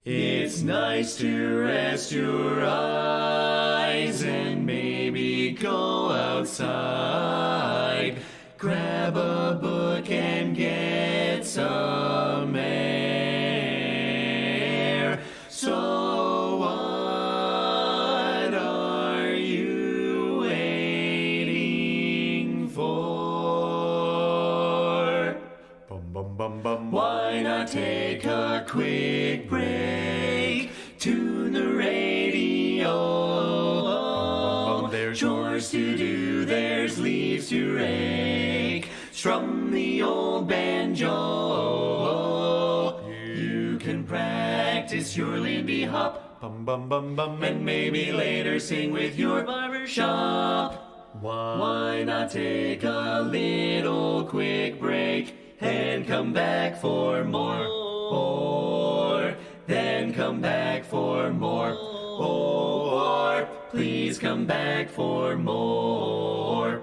It's nice to rest your eyes and maybe go outside. Grab a book and get some air. So what are you waiting for? Bum, bum, bum, bum. Why not take a quick break? Tune the radio. There's chores to do, there's leaves to rake. Strum the old banjo. You can practice your Lindy Hop. Bum, bum, bum, bum. And maybe later sing with your barbershop. Why not take a little quick break and come back for more? Then come back for more. Or please come back for more.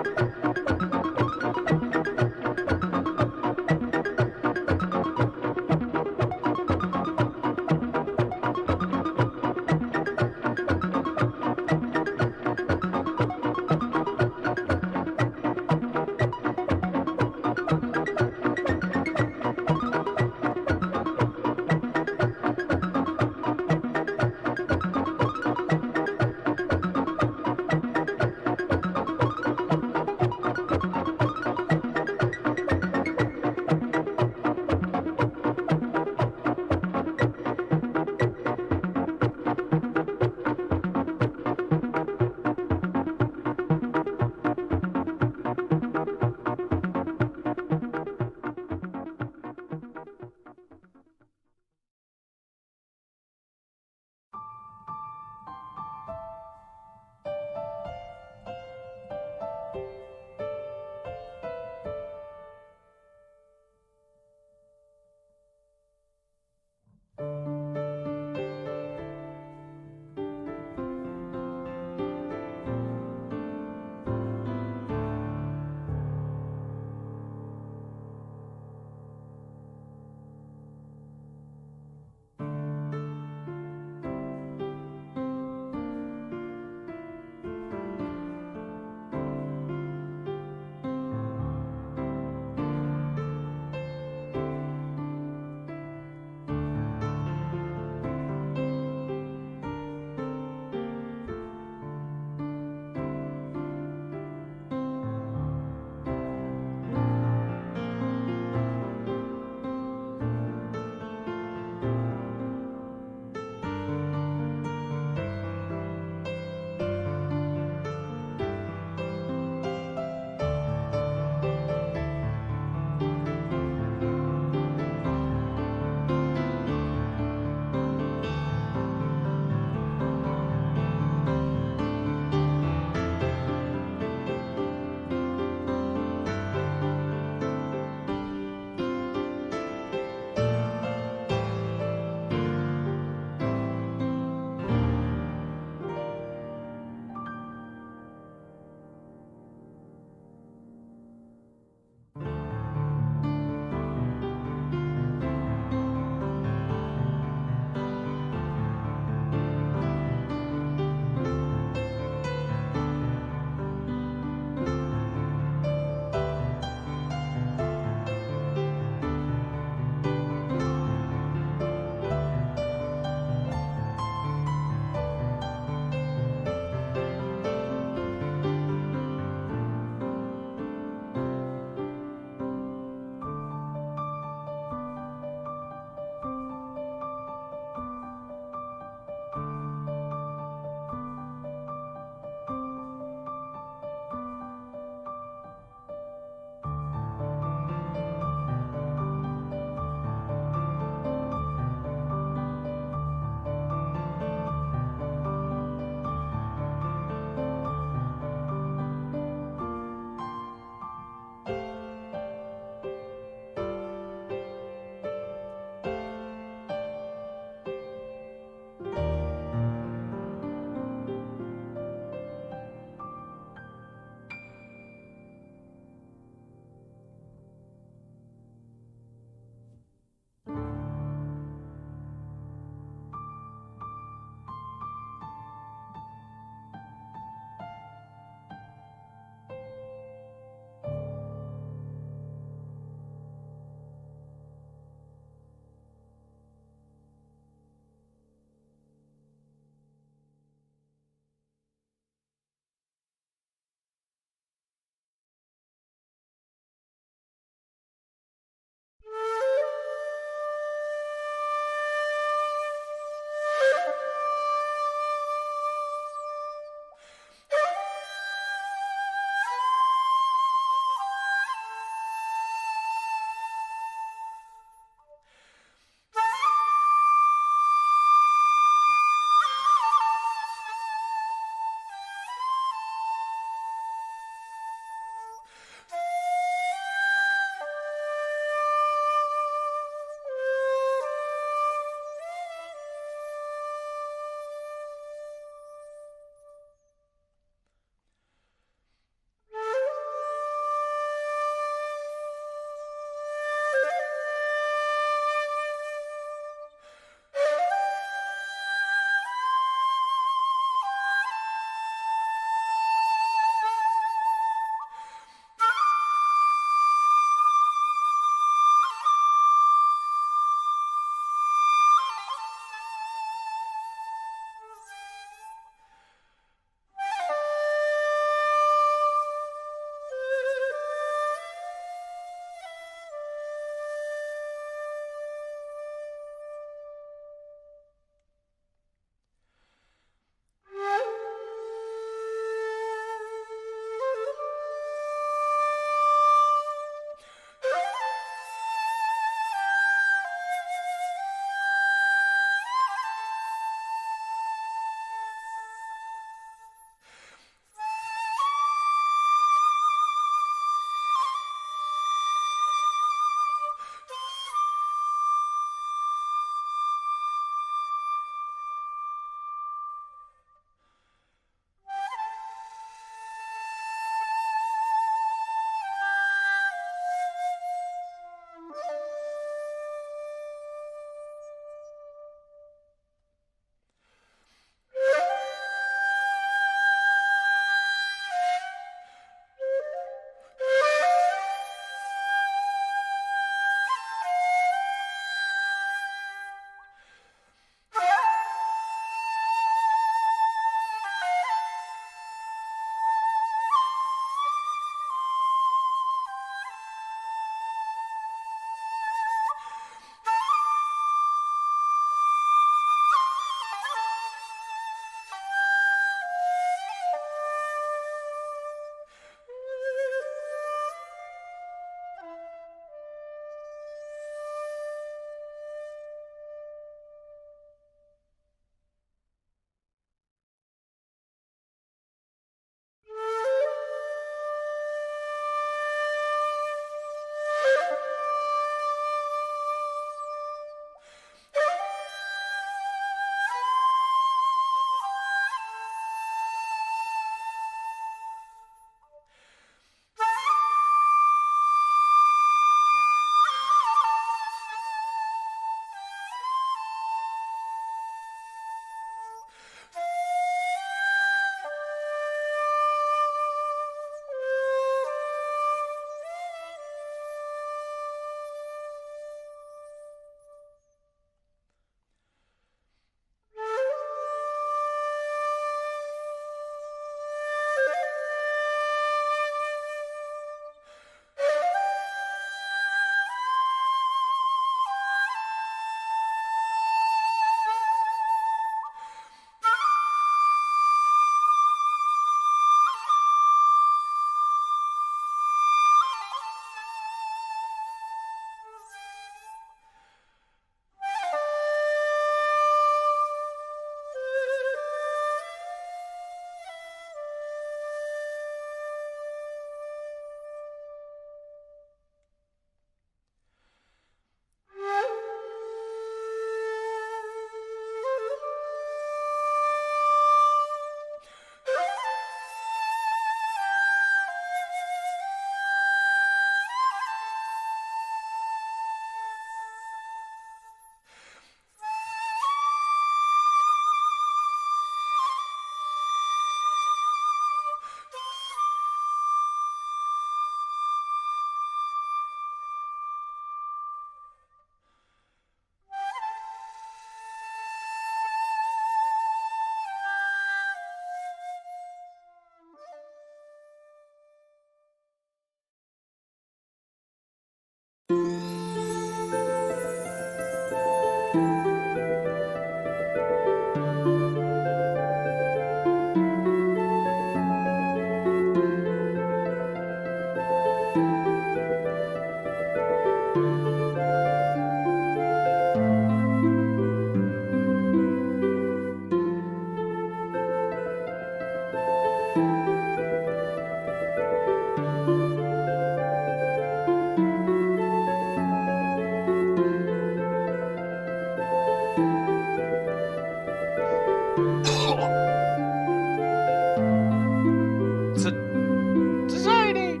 Society!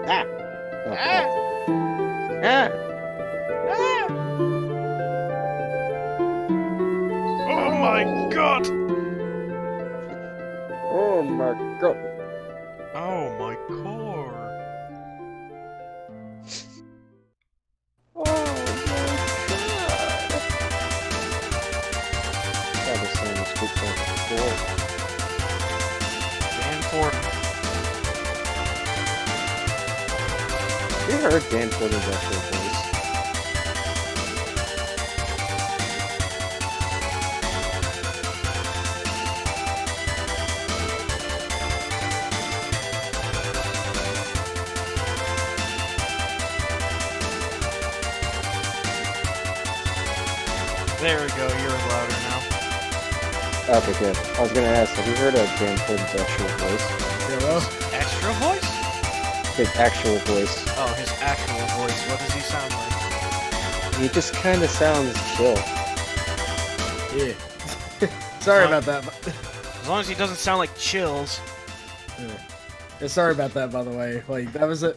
Ah! Ah! Ah! Ah! Oh my god! Oh my god! Oh my core! Oh my god! God, this thing is good for Dan Ford. Have you heard Dan Porter's actual voice? There we go, you're louder now. Okay, good. I was gonna ask, have you heard of Dan Porter's actual voice? Hello? Extra voice? His actual voice. Oh, his actual voice. What does he sound like? He just kind of sounds chill. Yeah. Sorry about that. As long as he doesn't sound like Chills. Yeah, sorry about that, by the way. Like, that was a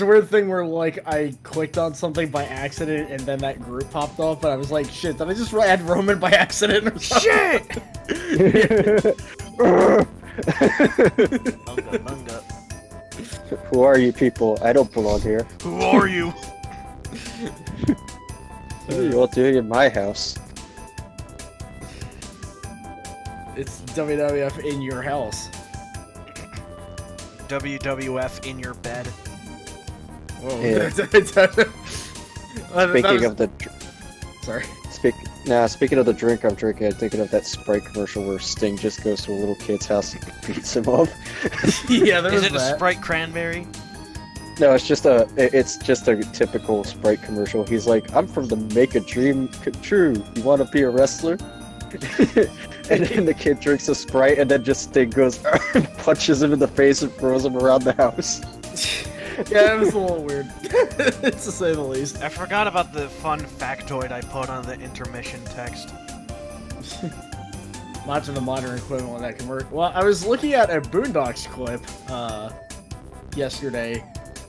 weird thing where, like, I clicked on something by accident and then that group popped up, and I was like, shit, did I just add Roman by accident or something? Shit! Bunga. Who are you people? I don't belong here. Who are you? What are you all doing in my house? It's WWF in your house. WWF in your bed. Whoa. Yeah. Speaking of the... Sorry. Speaking of the drink I'm drinking, I'm thinking of that Sprite commercial where Sting just goes to a little kid's house and beats him up. Yeah, there Is was it a that. Sprite cranberry? No, it's just a typical Sprite commercial. He's like, I'm from the Make a Dream True. You want to be a wrestler? And then the kid drinks a Sprite, and then just Sting goes and punches him in the face and throws him around the house. Yeah, it was a little weird, to say the least. I forgot about the fun factoid I put on the intermission text. Watching the modern equivalent of that convert. Well, I was looking at a Boondocks clip yesterday,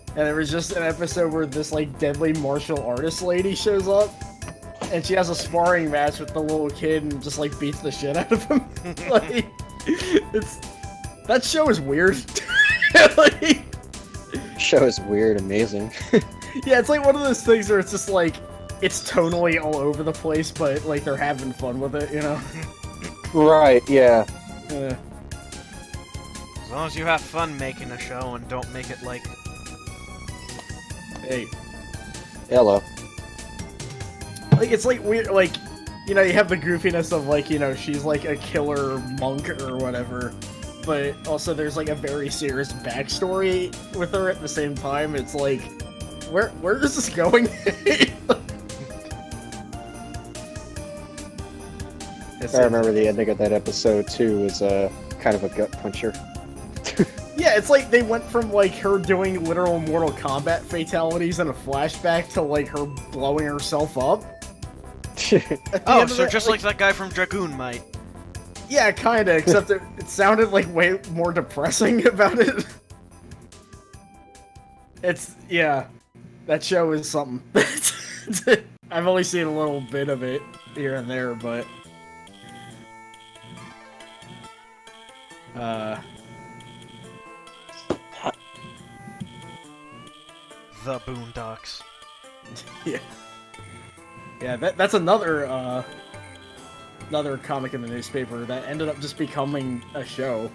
and there was just an episode where this like deadly martial artist lady shows up, and she has a sparring match with the little kid and just like beats the shit out of him. Like, that show is weird. Like, Show is weird, amazing. yeah, it's like one of those things where it's just like it's tonally all over the place, but like they're having fun with it, you know? Right, yeah. Yeah. As long as you have fun making a show and don't make it like... Hey. Hello. Like, it's like weird, like, you know, you have the goofiness of like, you know, she's like a killer monk or whatever, but also there's like a very serious backstory with her at the same time. It's like, where is this going? I remember the ending of that episode too was kind of a gut puncher. Yeah, it's like they went from like her doing literal Mortal Kombat fatalities in a flashback to like her blowing herself up. Oh, so just like that guy from Dragoon might. Yeah, kinda, except it sounded like way more depressing about it. Yeah, that show is something. I've only seen a little bit of it here and there, but... The Boondocks. Yeah. Yeah, that's another comic in the newspaper that ended up just becoming a show.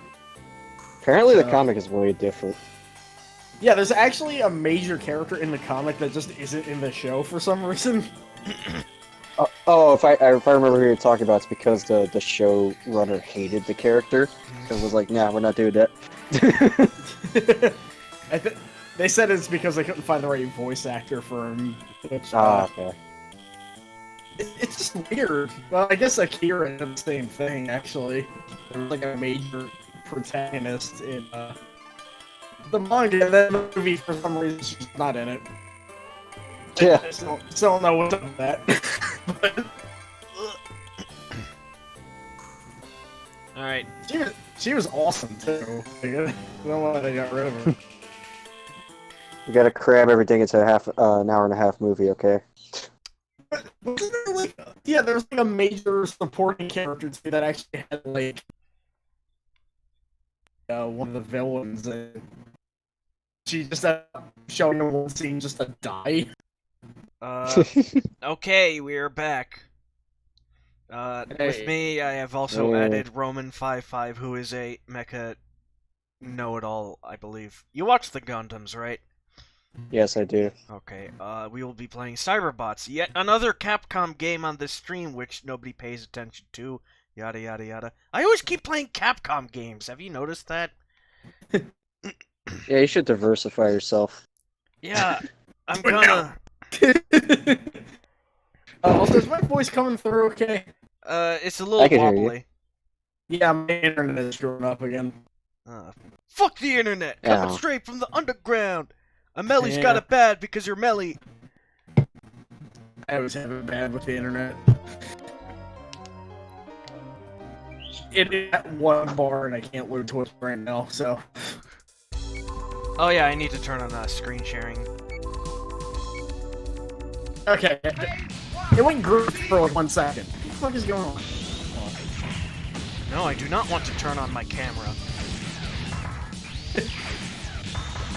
Apparently the comic is way different. Yeah, there's actually a major character in the comic that just isn't in the show for some reason. If I remember who you're talking about, it's because the showrunner hated the character and was like, nah, we're not doing that. They said it's because they couldn't find the right voice actor for him. Which, Okay. It's just weird. Well, I guess Akira did the same thing, actually. There was like a major protagonist in the manga, and then the movie, for some reason, she's not in it. Yeah. I still don't know what's up with that. But, Alright. She was awesome too. I don't know why they got rid of her. You gotta cram everything into an hour and a half movie, okay? Wasn't there like, yeah, there was like a major supporting character too that actually had like one of the villains. And she just ended up showing in one scene just to die. Okay, we're back. With me, I have also added Roman55, who is a mecha know-it-all, I believe. You watch the Gundams, right? Yes, I do. Okay, we will be playing Cyberbots, yet another Capcom game on this stream, which nobody pays attention to, yada yada yada. I always keep playing Capcom games, have you noticed that? Yeah, you should diversify yourself. Yeah, I'm gonna... Also, is my voice coming through okay? It's a little I can hear you. wobbly. Yeah, my internet is screwing up again. Fuck the internet! Coming Ow. straight from the underground! Amelie's Yeah. got it bad because you're Melly. I always have it bad with the internet. It is at one bar and I can't load Twitch right now, so... Oh yeah, I need to turn on screen sharing. Okay. It went green for like 1 second. What the fuck is going on? No, I do not want to turn on my camera.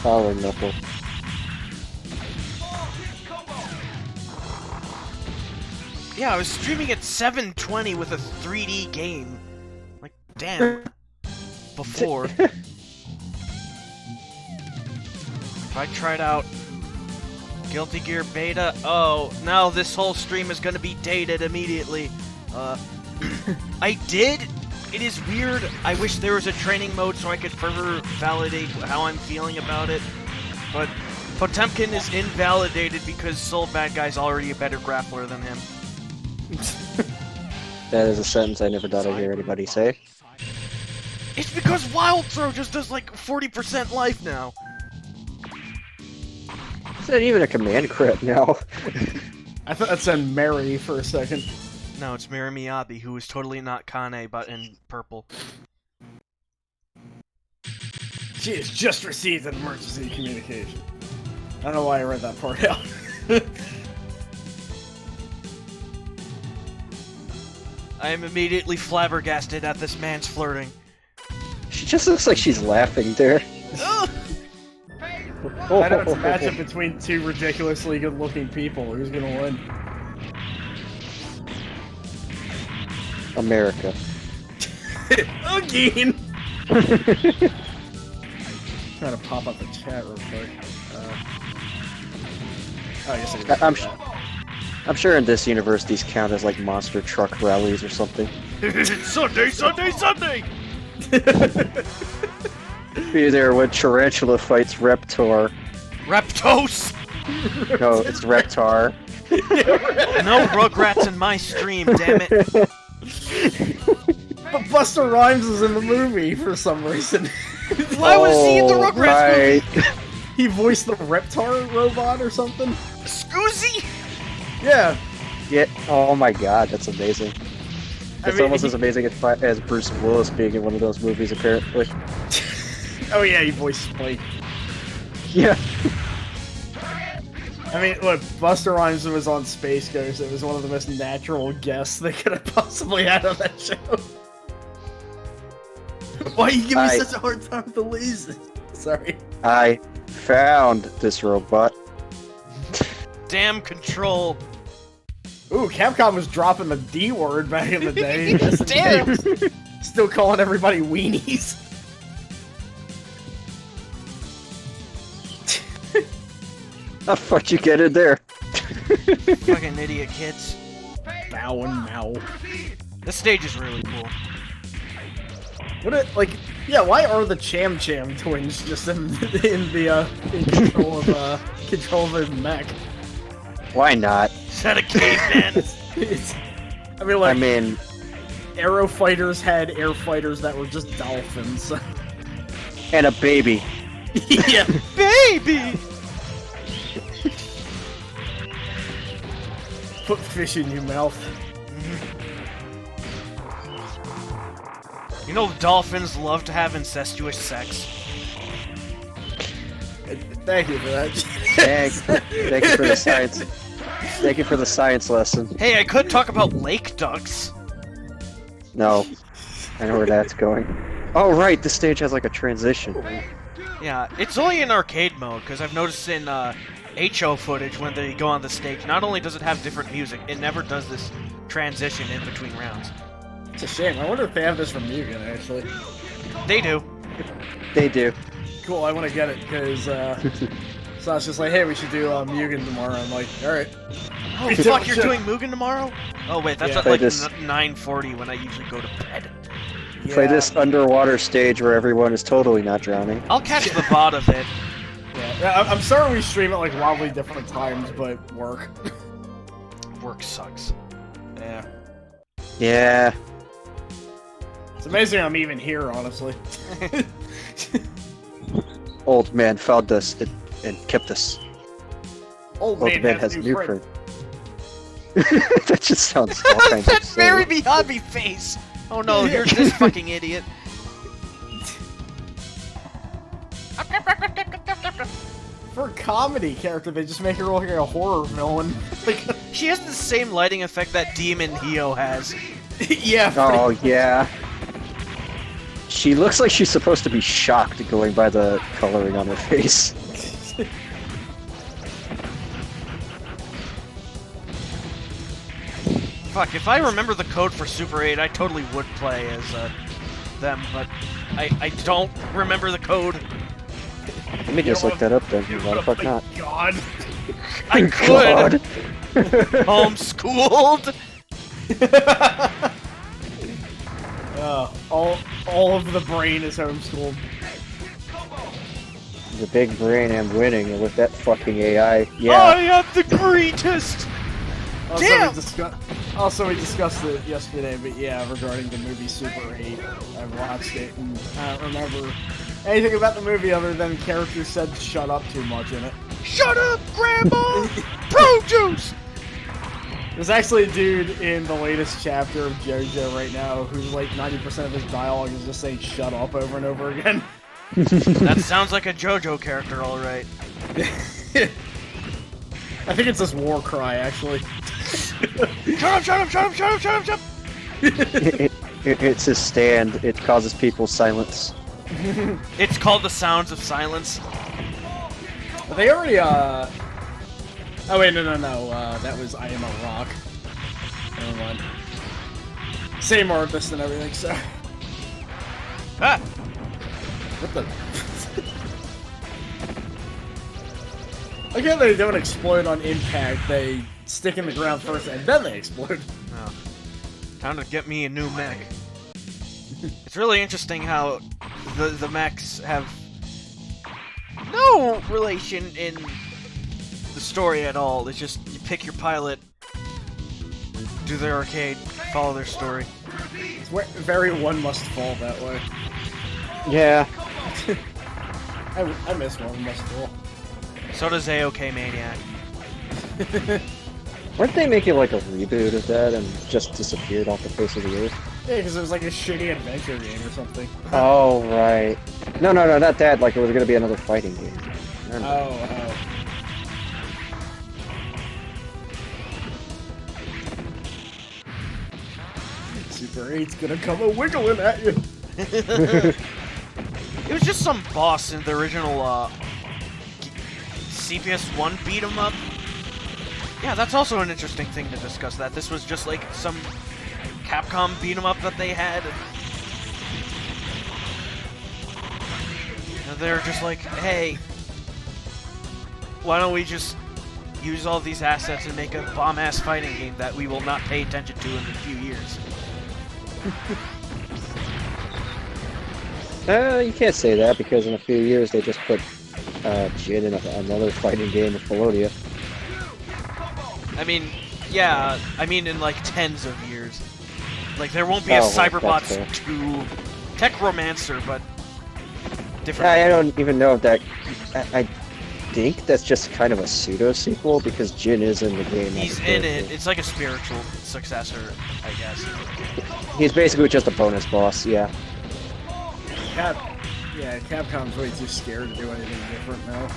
Power knuckle. Yeah, I was streaming at 720 with a 3D game. Like, damn. Before. If I tried out Guilty Gear Beta, oh, now this whole stream is gonna be dated immediately. I did. It is weird. I wish there was a training mode so I could further validate how I'm feeling about it. But Potemkin is invalidated because Soul Bad Guy's already a better grappler than him. That is a sentence I never thought I'd hear anybody say. It's because Wild Throw just does like 40% life now. Is that even a command crit now? I thought that said Mary for a second. No, it's Miri Miyabi, who is totally not Kane, but in purple. She has just received an emergency communication. I don't know why I read that part out. I am immediately flabbergasted at this man's flirting. She just looks like she's laughing there. Ugh! I know it's a matchup between two ridiculously good-looking people. Who's gonna win? America. Again! Trying to pop up the chat real quick. Oh, I guess I can do that. I'm sure in this universe these count as like monster truck rallies or something. Sunday, Sunday, Sunday! Be there when Tarantula fights Reptar. Reptos! No, it's Reptar. No Rugrats in my stream, damn it. But Busta Rhymes is in the movie for some reason. Why was he in the Rugrats movie? He voiced the Reptar robot or something? Scoozy? Yeah. Yeah. Oh my god, that's amazing. It's almost as amazing as Bruce Willis being in one of those movies, apparently. Oh yeah, he voiced Spike. Yeah. I mean, look, Busta Rhymes was on Space Ghost. It was one of the most natural guests they could have possibly had on that show. Why are you giving me such a hard time with the lasers? Sorry. I found this robot. Damn Control. Ooh, Capcom was dropping the D word back in the day. Damn! Still calling everybody weenies. How the fuck you get in there? Fucking idiot kids. Bow and Mow. This stage is really cool. What it like? Yeah, why are the Cham Cham twins just in control of a mech? Why not? Is that a caveman? I mean, Aero Fighters had air fighters that were just dolphins. And a baby. Yeah. Baby! Put fish in your mouth. You know dolphins love to have incestuous sex. Thank you for that. Thank you for the science. Thank you for the science lesson. Hey, I could talk about lake ducks. No, I know where that's going. Oh right, this stage has like a transition. Yeah, it's only in arcade mode, because I've noticed in HO footage when they go on the stage, not only does it have different music, it never does this transition in between rounds. It's a shame. I wonder if they have this from Mugen, actually. They do. They do. Cool, I want to get it, because, so I was just like, hey, we should do Mugen tomorrow. I'm like, alright. Oh, fuck, you're doing Mugen tomorrow? Oh, wait, that's Yeah. at like Play this- 9:40 when I usually go to bed. Play this underwater stage where everyone is totally not drowning. I'll catch the VOD of it. Yeah, I'm sorry we stream at, like, wildly different times, but work. Work sucks. Yeah. Yeah. It's amazing I'm even here, honestly. Old man found us and kept us. Old Old man has new new friend. friend. That just sounds all kinds That of silly. very beyond me face! Oh no, you're this fucking idiot. For a comedy character, they just make her look like a horror villain. Like, She has the same lighting effect that Demon Hio has. yeah. Oh yeah. She looks like she's supposed to be shocked going by the coloring on her face. Fuck, if I remember the code for Super 8, I totally would play as them, but I don't remember the code. Let me just look that up then. Why the fuck not? God. I God. could! Homeschooled! All of the brain is homeschooled. The big brain and winning, and with that fucking AI, I yeah. am the greatest! Damn! Also, we discussed it yesterday, but yeah, regarding the movie Super 8, I watched it and I don't remember anything about the movie other than characters said "shut up" too much in it. Shut up, Grandma! Pro juice! There's actually a dude in the latest chapter of JoJo right now who's like 90% of his dialogue is just saying "shut up" over and over again. That sounds like a JoJo character, alright. I think it's this war cry, actually. Shut up, shut up, shut up, shut up, shut up, shut up! It's his stand. It causes people silence. It's called the Sounds of Silence. They already, Oh wait, no, that was I Am a Rock. Never mind. Same artist and everything, so... Ah! What the... Again, they don't explode on impact, they stick in the ground first and then they explode. Oh. Time to get me a new mech. It's really interesting how the mechs have no relation in the story at all. It's just you pick your pilot, do their arcade, follow their story. It's very One Must Fall that way. Yeah. I miss One Must Fall. So does AOK Maniac. Weren't they making like a reboot of that and just disappeared off the face of the earth? Yeah, because it was like a shitty adventure game or something. Oh, right. No, not that. Like, it was gonna be another fighting game. Oh. Super 8's gonna come a wiggling at you. It was just some boss in the original CPS-1 beat 'em up. Yeah, that's also an interesting thing to discuss, that this was just like some Capcom beat 'em up that they had. And they're just like, hey, why don't we just use all these assets and make a bomb-ass fighting game that we will not pay attention to in a few years? You can't say that because in a few years they just put Jin in another fighting game with Pelodia. I mean, yeah, I mean in like tens of years. Like there won't be a Oh, well, Cyberbots that's 2 Tech Romancer, but different. I don't even know if that... I think that's just kind of a pseudo-sequel because Jin is in the game. as He's a in character. it. It's like a spiritual, so successor, I guess. He's basically just a bonus boss, yeah. Capcom's way too scared to do anything different now.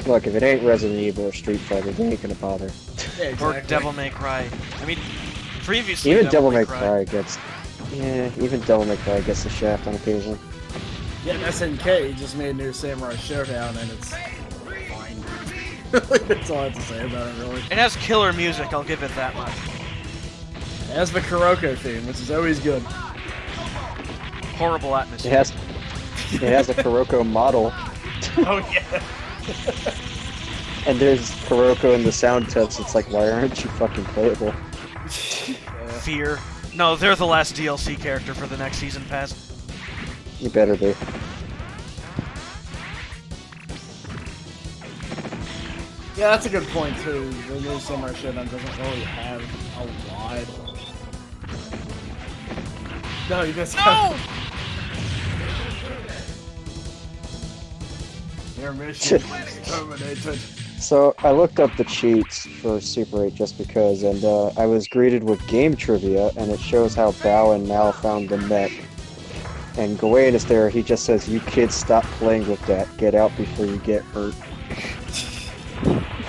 Look, if it ain't Resident Evil or Street Fighter, they ain't gonna bother. Yeah, exactly. Or Devil May Cry. I mean, previously Even Devil May Cry gets... Yeah, even Devil May Cry gets the shaft on occasion. Yeah, SNK just made a new Samurai Showdown, and it's fine. That's all I have to say about it, really. It has killer music, I'll give it that much. It has the Kuroko theme, which is always good. Horrible It atmosphere. has a Kuroko model, Oh, yeah. and there's Kuroko in the sound test. It's like, why aren't you fucking playable? Fear. No, they're the last DLC character for the next season pass. You better be. Yeah, that's a good point, too. The new Samurai Showdown doesn't really have a lot. No, you just No! Your mission is terminated. So, I looked up the cheats for Super 8 just because, and I was greeted with game trivia, and it shows how Bao and Mal found the mech. And Gawain is there, he just says, "You kids stop playing with that. Get out before you get hurt."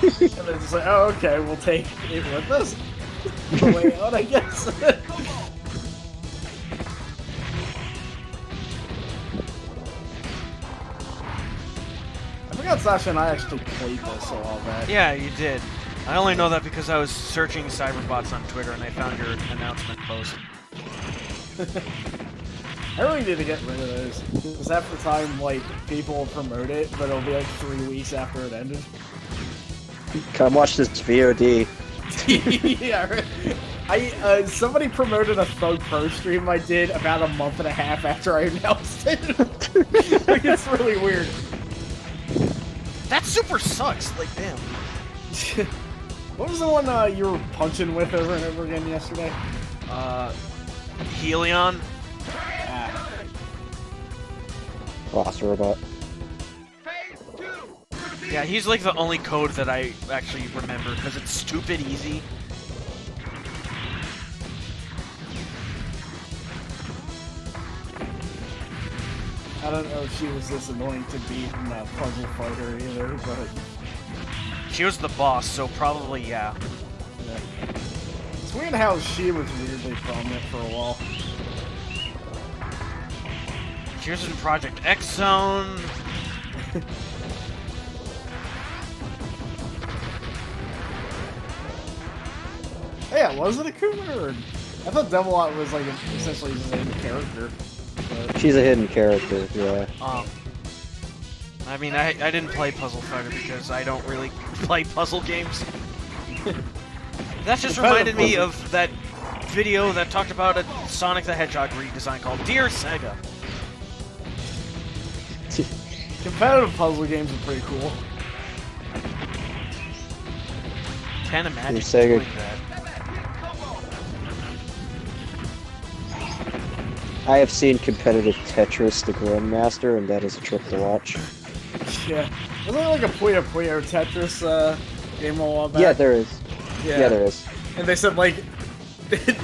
And they're just like, oh, okay, we'll take it with us. The way out, I guess. I forgot Sasha and I actually played this a while back. Yeah, you did. I only know that because I was searching Cyberbots on Twitter and I found your announcement post. I really need to get rid of those. Because half the time, like, people will promote it, but it'll be like 3 weeks after it ended. Come watch this VOD. Yeah, right. Somebody promoted a Thug Pro stream I did about a month and a half after I announced it. Like, it's really weird. That super sucks, like, damn. What was the one you were punching with over and over again yesterday? Helion? Ah. Boss robot. Yeah, he's like the only code that I actually remember, because it's stupid easy. I don't know if she was this annoying to beat in Puzzle Fighter either, but... She was the boss, so probably, yeah. Yeah. It's weird how she was weirdly prominent for a while. She was in Project X Zone. Yeah, was it Akuma or... I thought Devilot was like essentially the main character. But... She's a hidden character, yeah. I mean, I didn't play Puzzle Fighter because I don't really play puzzle games. That just reminded me of that video that talked about a Sonic the Hedgehog redesign called Dear Sega. Competitive puzzle games are pretty cool. Can't imagine Sega. doing that. I have seen competitive Tetris the Grandmaster, and that is a trip to watch. Yeah. Wasn't there like a Puyo Puyo Tetris game a while back? Yeah, there is. Yeah, there is. And they said like,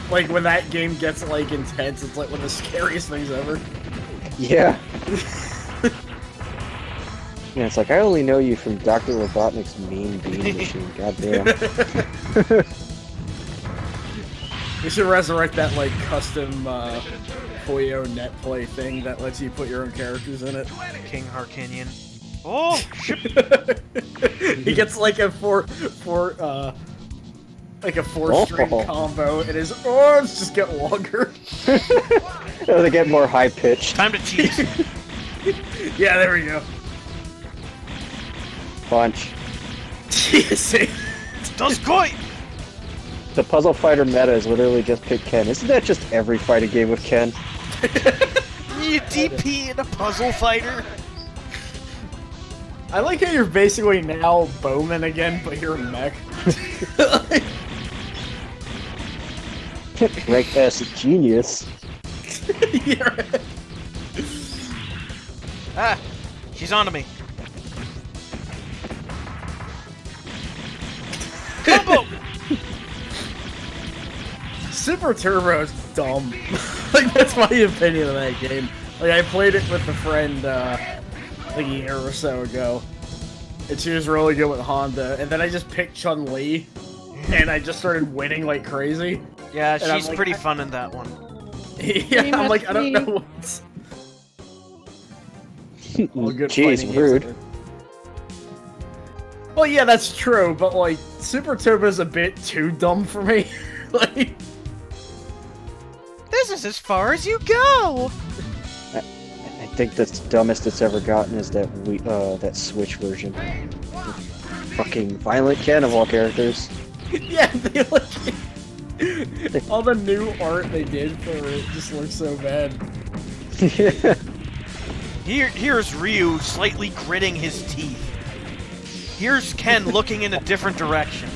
like when that game gets like intense, it's like one of the scariest things ever. Yeah. Yeah, it's like, I only know you from Dr. Robotnik's Mean Bean Machine. Goddamn. We should resurrect that like custom Puyo net play thing that lets you put your own characters in it. King Harkinian. Oh, shit. He gets like a four string combo, and his arms just get longer. Oh, they get more high pitched. Time to tease. Yeah, there we go. Punch. Does koi! The Puzzle Fighter meta is literally just pick Ken. Isn't that just every fighting game with Ken? You DP in a Puzzle Fighter? I like how you're basically now Bowman again, but you're a mech. Rank S genius. Yeah, right. Ah, she's onto me. Combo! Super Turbo's dumb. Like, that's my opinion of that game. Like, I played it with a friend, like a year or so ago. And she was really good with Honda. And then I just picked Chun-Li. And I just started winning like crazy. Yeah, And I'm she's like, pretty fun in that one. Yeah, I'm like, I don't know what's... All good Jeez, fighting rude. games. Well, yeah, that's true, but like, Super Turbo's a bit too dumb for me. Like, This is as far as you go! I think the dumbest it's ever gotten is that that Switch version. Fucking violent cannonball characters. yeah, they like... all the new art they did for it just looks so bad. Yeah. Here's Ryu slightly gritting his teeth. Here's Ken looking in a different direction.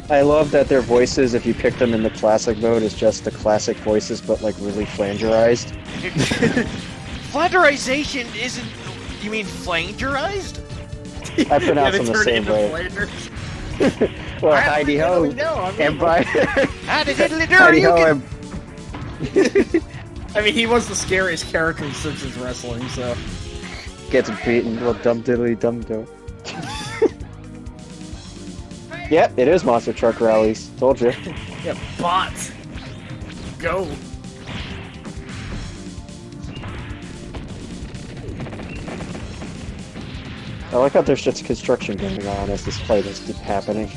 I love that their voices, if you pick them in the classic mode, is just the classic voices, but like really flangerized. Flanderization isn't... You mean flangerized? I pronounce they them the turn same into way. Flanders. Well, Heidi Ho, and by Howdy Ho, can... and I mean, he was the scariest character in Simpsons wrestling, so... gets beaten. Well, dum diddly dum dum. Yep, it is monster truck rallies. Told you. Yeah, bot! Go! I like how there's just construction going on as this fight is happening.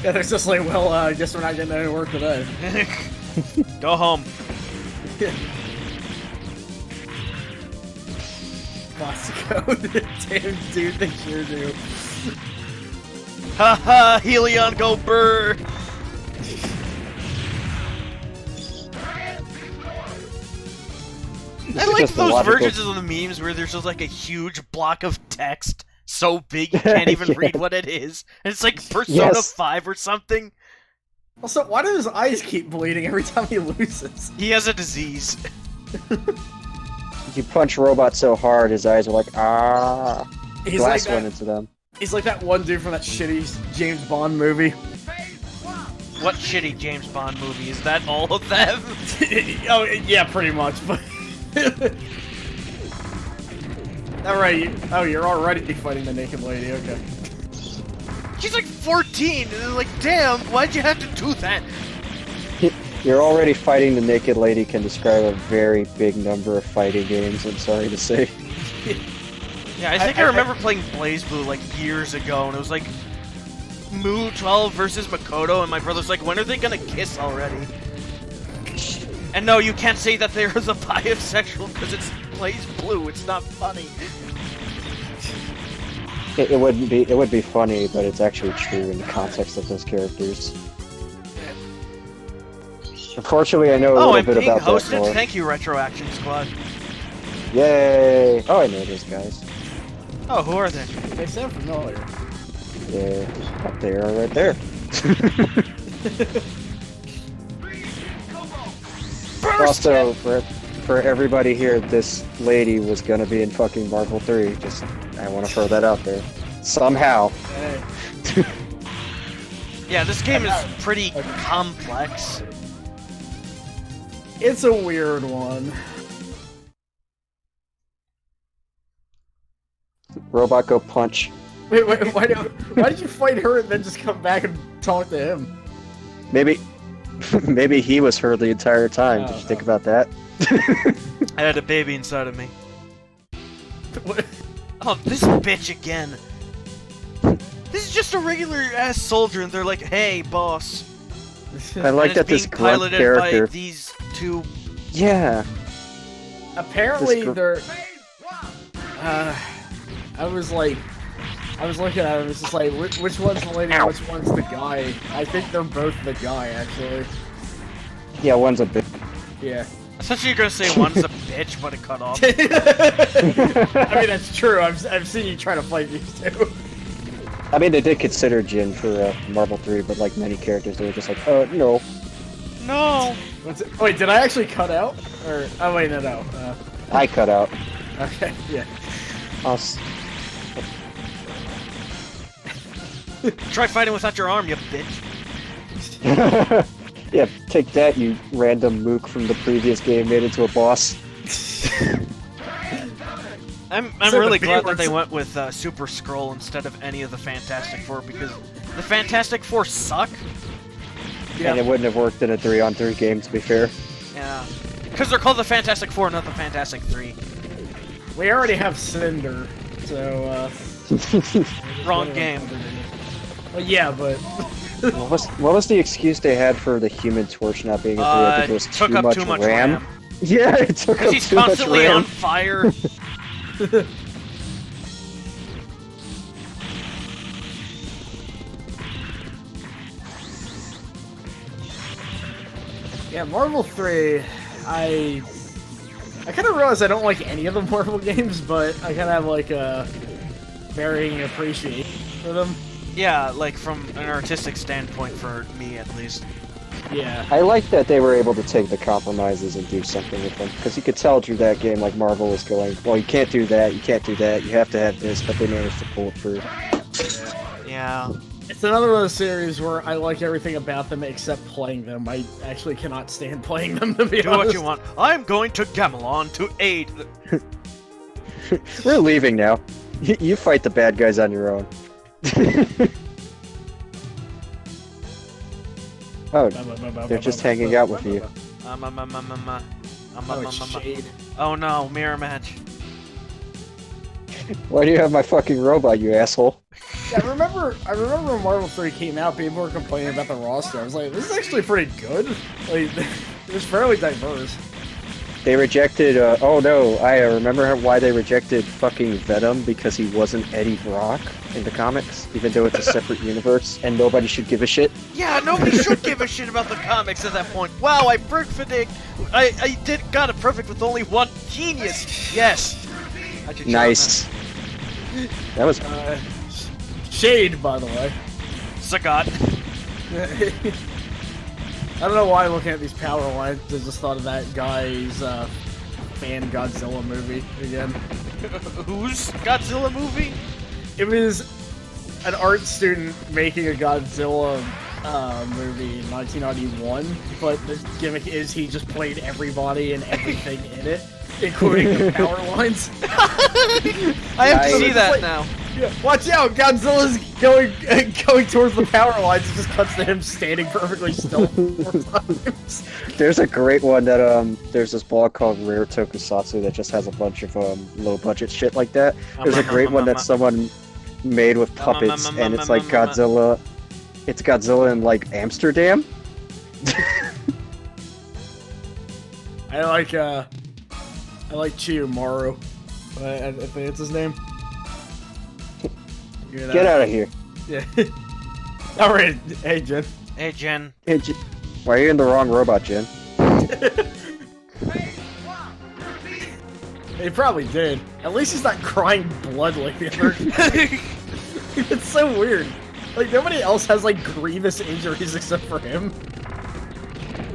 Yeah, there's just like, well, I guess we're not getting any work today. Go home. Bosco, damn dude, they sure do. Haha, Helion go burr! I like just a those logical- versions of the memes where there's just like a huge block of text so big you can't even Yeah. read what it is. And it's like Persona Yes. 5 or something. Also, why do his eyes keep bleeding every time he loses? He has a disease. You punch Robot so hard, his eyes are like, ah. He's Glass like went that, into them. he's like that one dude from that shitty James Bond movie. What shitty James Bond movie? Is that all of them? Oh, yeah, pretty much, but... Alright, oh, you're already fighting the naked lady, okay. She's like 14, and they're like, damn, why'd you have to do that? You're already fighting the naked lady can describe a very big number of fighting games, I'm sorry to say. Yeah, I think I remember playing BlazBlue like years ago, and it was like Mu 12 versus Makoto, and my brother's like, when are they gonna kiss already? And no, you can't say that there is a bisexual because it's BlazBlue. It's not funny. It would be funny, but it's actually true in the context of those characters. Unfortunately, I know a Oh, little I'm bit being about that hosted. lore. Thank you, Retro Action Squad. Yay! Oh, I know those guys. Oh, who are they? They sound familiar. Yeah, up there, right there. Also, for everybody here, this lady was gonna be in fucking Marvel 3. Just, I want to throw that out there. Somehow. Hey. Yeah, this game is pretty complex. It's a weird one. Robot go punch. Wait, why did you fight her and then just come back and talk to him? Maybe he was her the entire time. Did you think about that? I had a baby inside of me. What? Oh, this bitch again. This is just a regular ass soldier, and they're like, "Hey, boss." I like And that it's this being grunt piloted character. by these two. Yeah. Apparently, This they're. I was looking at it, it was just like, which one's the lady and which one's the guy? I think they're both the guy, actually. Yeah, one's a bit. Yeah. I thought you were gonna say one's a bitch, but it cut off. I mean, that's true. I've seen you try to fight these two. I mean, they did consider Jin for Marvel 3, but like many characters, they were just like, no. No. Wait, did I actually cut out? Or oh wait, no. I cut out. Okay, yeah. Try fighting without your arm, you bitch. Yeah, take that, you random mook from the previous game made into a boss. I'm So really the glad that viewers- they went with Super Scroll instead of any of the Fantastic Four, because the Fantastic Four suck. And it wouldn't have worked in a 3-on-3 game, to be fair. Yeah. Because they're called the Fantastic Four, not the Fantastic Three. We already have Cinder, so, Wrong game. Well, yeah, but... What was the excuse they had for the Human Torch not being in 3? I think it was took up too much RAM. Yeah, it took up Because he's too much constantly RAM. on fire. Yeah, Marvel 3, I kind of realized I don't like any of the Marvel games, but I kind of have, like, a varying appreciation for them. Yeah, like from an artistic standpoint for me at least. Yeah. I like that they were able to take the compromises and do something with them, because you could tell through that game, like, Marvel was going, well, you can't do that, you can't do that, you have to have this, but they managed to pull it through. Yeah. It's another one of those series where I like everything about them except playing them. I actually cannot stand playing them, to be Do honest. what you want. I'm going to Gamelon to aid. We're leaving now. You fight the bad guys on your own. Oh, they're just hanging out with you. Oh, it's Shade. Oh no, mirror match. Why do you have my fucking robot, you asshole? Yeah, I remember when Marvel 3 came out, people were complaining about the roster. I was like, this is actually pretty good. Like, it was fairly diverse. They rejected, oh no, I remember why they rejected fucking Venom, because he wasn't Eddie Brock in the comics, even though it's a separate universe, and nobody should give a shit. Yeah, nobody should give a shit about the comics at that point. Wow, I got it perfect with only one genius. Yes. I should shout Nice. That was Shade, by the way. Sagat. I don't know why looking at these power lines, I just thought of that guy's fan Godzilla movie again. Whose Godzilla movie? It was an art student making a Godzilla movie in 1991, but the gimmick is he just played everybody and everything in it, including the power lines. I have to Nice. see that now. Yeah, watch out! Godzilla's going towards the power lines. It just cuts to him standing perfectly still 4 times. There's a great one that, there's this blog called Rare Tokusatsu that just has a bunch of, low-budget shit like that. There's a great one that someone made with puppets, and it's like Godzilla. It's Godzilla in, like, Amsterdam? I like Chiyomaru. I think it's his name. Get out of here. Yeah. Alright, hey Jen. Hey, Jen. Hey, why are you in the wrong robot, Jen? He probably did. At least he's not crying blood like the other guy. It's so weird. Like, nobody else has, like, grievous injuries except for him.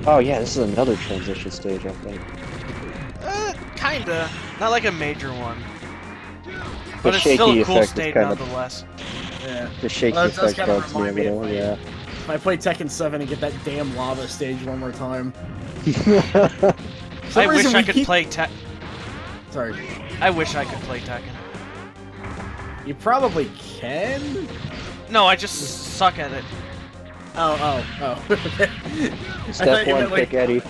Oh yeah, this is another transition stage, I think. Kinda. Not like a major one. The But it's still shaky a cool effect is state kind of nonetheless. Yeah. the shaky Well, it does effect kinda bugs me a remind me of, little. like, Yeah. If I play Tekken 7 and get that damn lava stage one more time. I wish I could play Sorry. I wish I could play Tekken. You probably can? No, I just suck at it. Oh. Step you one, meant, like- pick Eddie.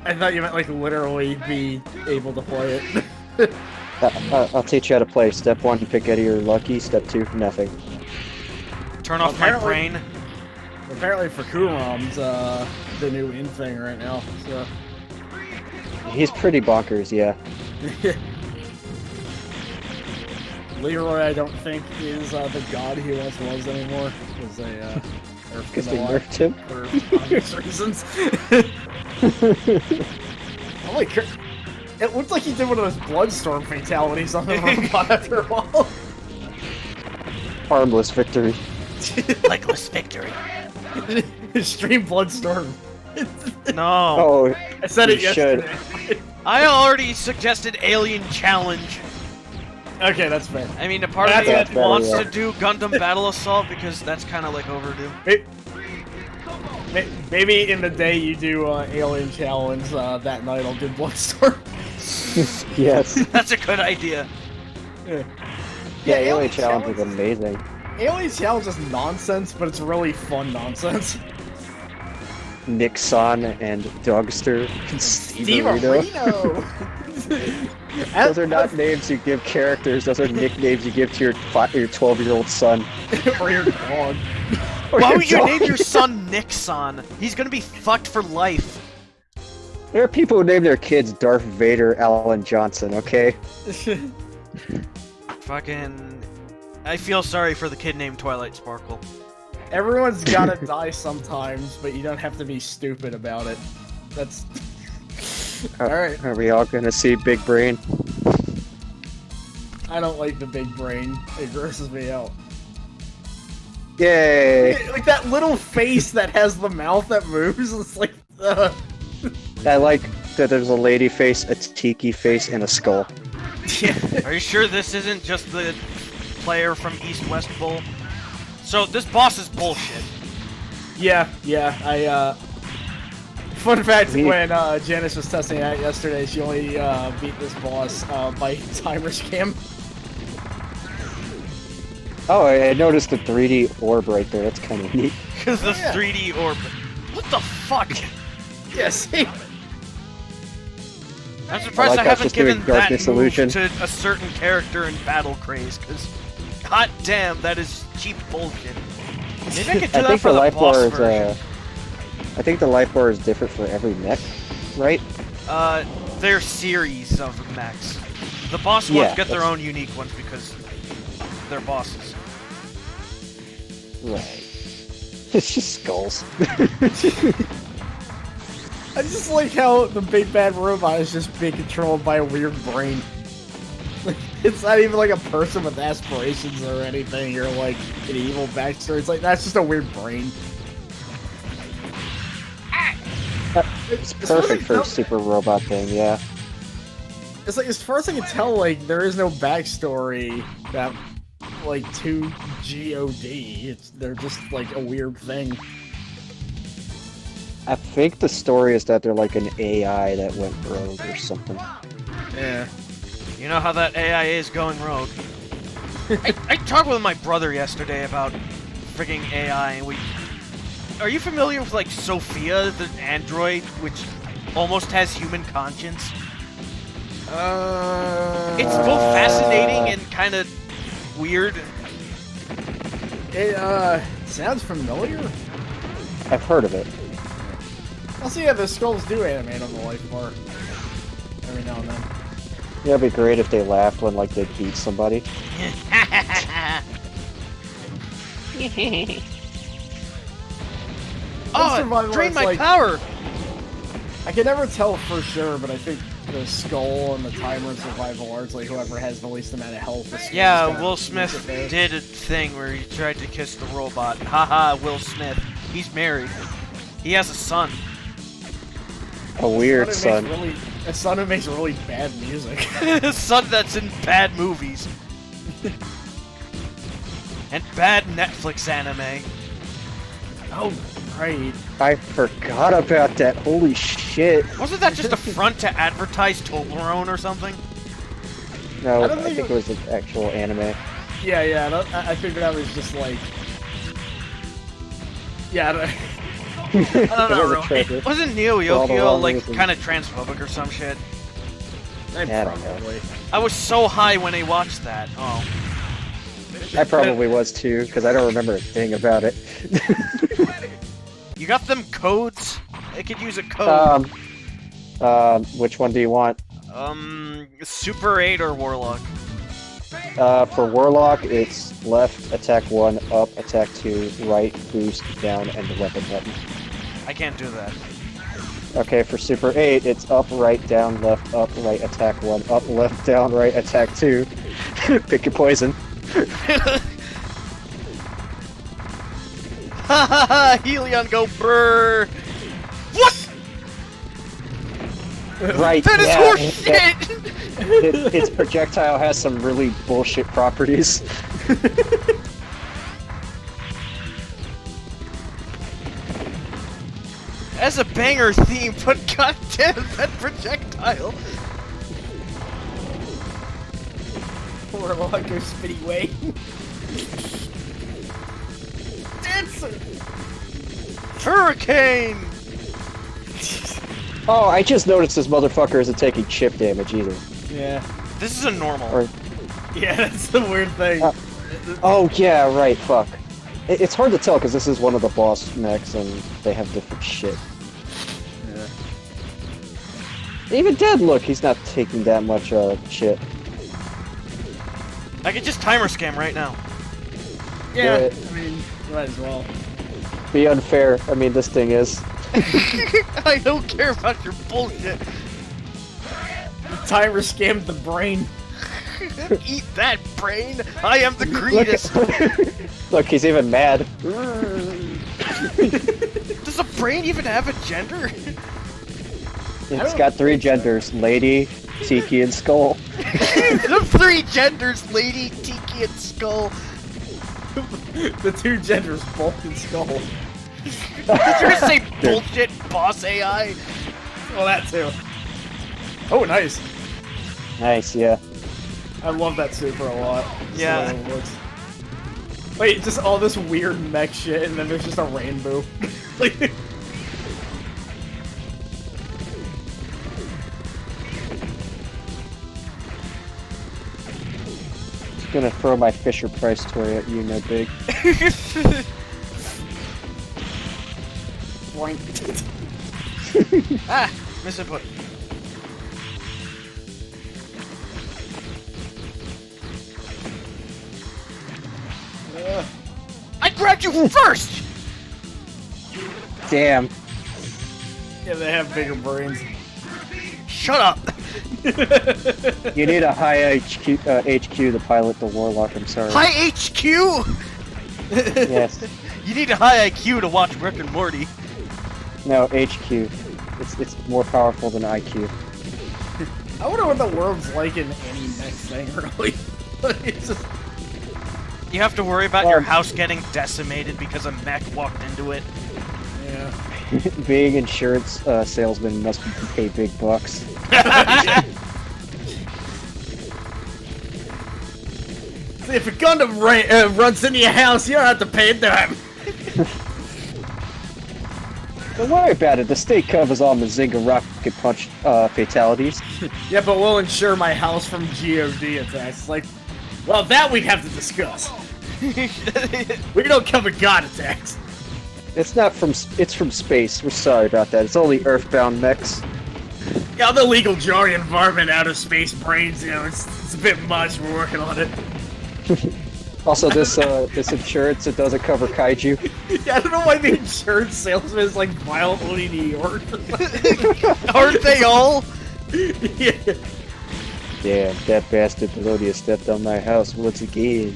I thought you meant, like, literally be able to play it. I'll teach you how to play. Step one, pick Eddie or Lucky. Step two, nothing. Turn off my Apparently- brain. Apparently Fukurom's the new in thing right now, so... He's pretty bonkers, yeah. Leroy, I don't think, is the god he once was anymore. Because they nerfed Because him they a lot nerfed him. for obvious reasons. Holy crap. It looked like he did one of those Bloodstorm fatalities on the robot after a while. Harmless victory. Legless victory. Extreme Bloodstorm. No. Oh, I said it you should. yesterday. I already suggested Alien Challenge. Okay, that's fair. I mean, a part of That's me better, wants yeah. to do Gundam Battle Assault because that's kind of like overdue. Maybe in the day you do Alien Challenge, that night I'll do Bloodstorm. Yes. That's a good idea. Yeah, Yeah, Alien Challenge is amazing. Alien Challenge is nonsense, but it's really fun nonsense. Nixon and Dogster and Steve Areno! Those are not names you give characters, those are nicknames you give to your 12-year-old son. Or your dog. Or Why your would you dog. name your son Nixon? He's gonna be fucked for life. There are people who name their kids Darth Vader Alan Johnson, okay? Fucking... I feel sorry for the kid named Twilight Sparkle. Everyone's gotta die sometimes, but you don't have to be stupid about it. That's... Alright. Are we all gonna see Big Brain? I don't like the big brain. It grosses me out. Yay! Like that little face that has the mouth that moves, it's like... I like that there's a lady face, a tiki face, and a skull. Are you sure this isn't just the player from East West Bowl? So this boss is bullshit. Yeah, I, Fun fact, Me- when Janice was testing it out yesterday, she only beat this boss by timer scam. Oh, I noticed the 3D orb right there, that's kind of neat. Because the Yeah. 3D orb. What the fuck? Yeah, see? I'm surprised I, like us haven't just doing given that Darkness move Illusion. to a certain character in Battle Craze, because hot damn, that is cheap bullshit. Maybe I could do I that think for the the life boss bar is version. I think the life bar is different for every mech, right? They're series of mechs. The boss Yeah, ones get their that's- own unique ones because they're bosses. Right. It's just skulls. I just like how the big bad robot is just being controlled by a weird brain. It's not even like a person with aspirations or anything, or like an evil backstory. It's like, that's just a weird brain. It's perfect for a super robot thing, yeah. It's like, as far as I can tell, like, there is no backstory that, like, to GOD. They're just, like, a weird thing. I think the story is that they're like an AI that went rogue or something. Yeah. You know how that AI is going rogue. I talked with my brother yesterday about freaking AI, and we... Are you familiar with, like, Sophia, the android, which almost has human conscience? It's both fascinating and kind of weird. It, sounds familiar. I've heard of it. Also, yeah, the skulls do animate on the life bar. Every now and then. Yeah, it'd be great if they laughed when, like, they beat somebody. Oh, Survivor drain is my like- power! I can never tell for sure, but I think the skull and the timer and survival arts, like whoever has the least amount of health. The skull is Yeah, kinda Will makes Smith it there. did a thing where he tried to kiss the robot. Haha, Will Smith. He's married. He has a son. A weird A son. son who makes really bad music. A son that's in bad movies. And bad Netflix anime. Oh, right. I forgot about that. Holy shit. Wasn't that just a front to advertise Toblerone or something? No, I I don't think think it was an actual anime. Yeah, I think that was just like... Yeah, I don't It know, was a really. treasure. Wasn't Neo For all the Yokio wrong like reasons. kind of transphobic or some shit? I don't know. Probably. I was so high when I watched that. Oh. I probably was too, because I don't remember a thing about it. You got them codes? I could use a code. Which one do you want? Super 8 or Warlock? For Warlock, it's left, attack 1, up, attack 2, right, boost, down, and the weapon button. I can't do that. Okay, for Super 8, it's up, right, down, left, up, right, attack 1, up, left, down, right, attack 2. Pick your poison. Hahaha! Helion go brrr! What? Right, That is yeah, horseshit! its projectile has some really bullshit properties. As a banger theme, but goddamn that projectile! Warlock goes spinny way. Dancing! Hurricane! Oh, I just noticed this motherfucker isn't taking chip damage either. Yeah. This is a normal. Or, Yeah, that's the weird thing. oh yeah, right, fuck. It's hard to tell because this is one of the boss mechs and they have different shit. Yeah. Even dead, look, he's not taking that much shit. I could just timer scam right now. Yeah, it. I mean, you might as well. Be unfair. I mean, this thing is. I don't care about your bullshit. The timer scammed the brain. Eat that, brain! I am the greatest! Look, he's even mad. Does a brain even have a gender? It's got 3 genders: lady, tiki, and skull. The 3 genders, lady, tiki, and skull. The 2 genders, both in skull. Did you just say bullshit boss AI? Well, that too. Oh, nice. Nice, yeah. I love that super a lot. Yeah. So it looks... Wait, just all this weird mech shit, and then there's just a rainbow. Like... Gonna throw my Fisher Price toy at you, no big. Boink. Ah! Misinput. I grabbed you first! Damn. Yeah, they have bigger brains. Shut up! You need a high HQ to pilot the Warlock, I'm sorry. High HQ! Yes. You need a high IQ to watch Rick and Morty. No, HQ. It's more powerful than IQ. I wonder what the world's like in any mech thing, really. It's just... You have to worry about your house getting decimated because a mech walked into it. Yeah. Being insurance salesman must pay big bucks. If a Gundam runs into your house, you don't have to pay a dime. Don't worry about it, the state covers all Mazinga rocket punch fatalities. Yeah, but we'll insure my house from GOD attacks. Like, well, that we'd have to discuss. We don't cover God attacks. It's not from it's from space. We're sorry about that. It's only Earthbound mechs. Yeah, the legal jargon environment, outer space brains, you know, it's a bit much. We're working on it. Also, this insurance, it doesn't cover kaiju. Yeah, I don't know why the insurance salesman is like violently New York. Aren't they all? Yeah. Damn, that bastard Melodia stepped on my house once again.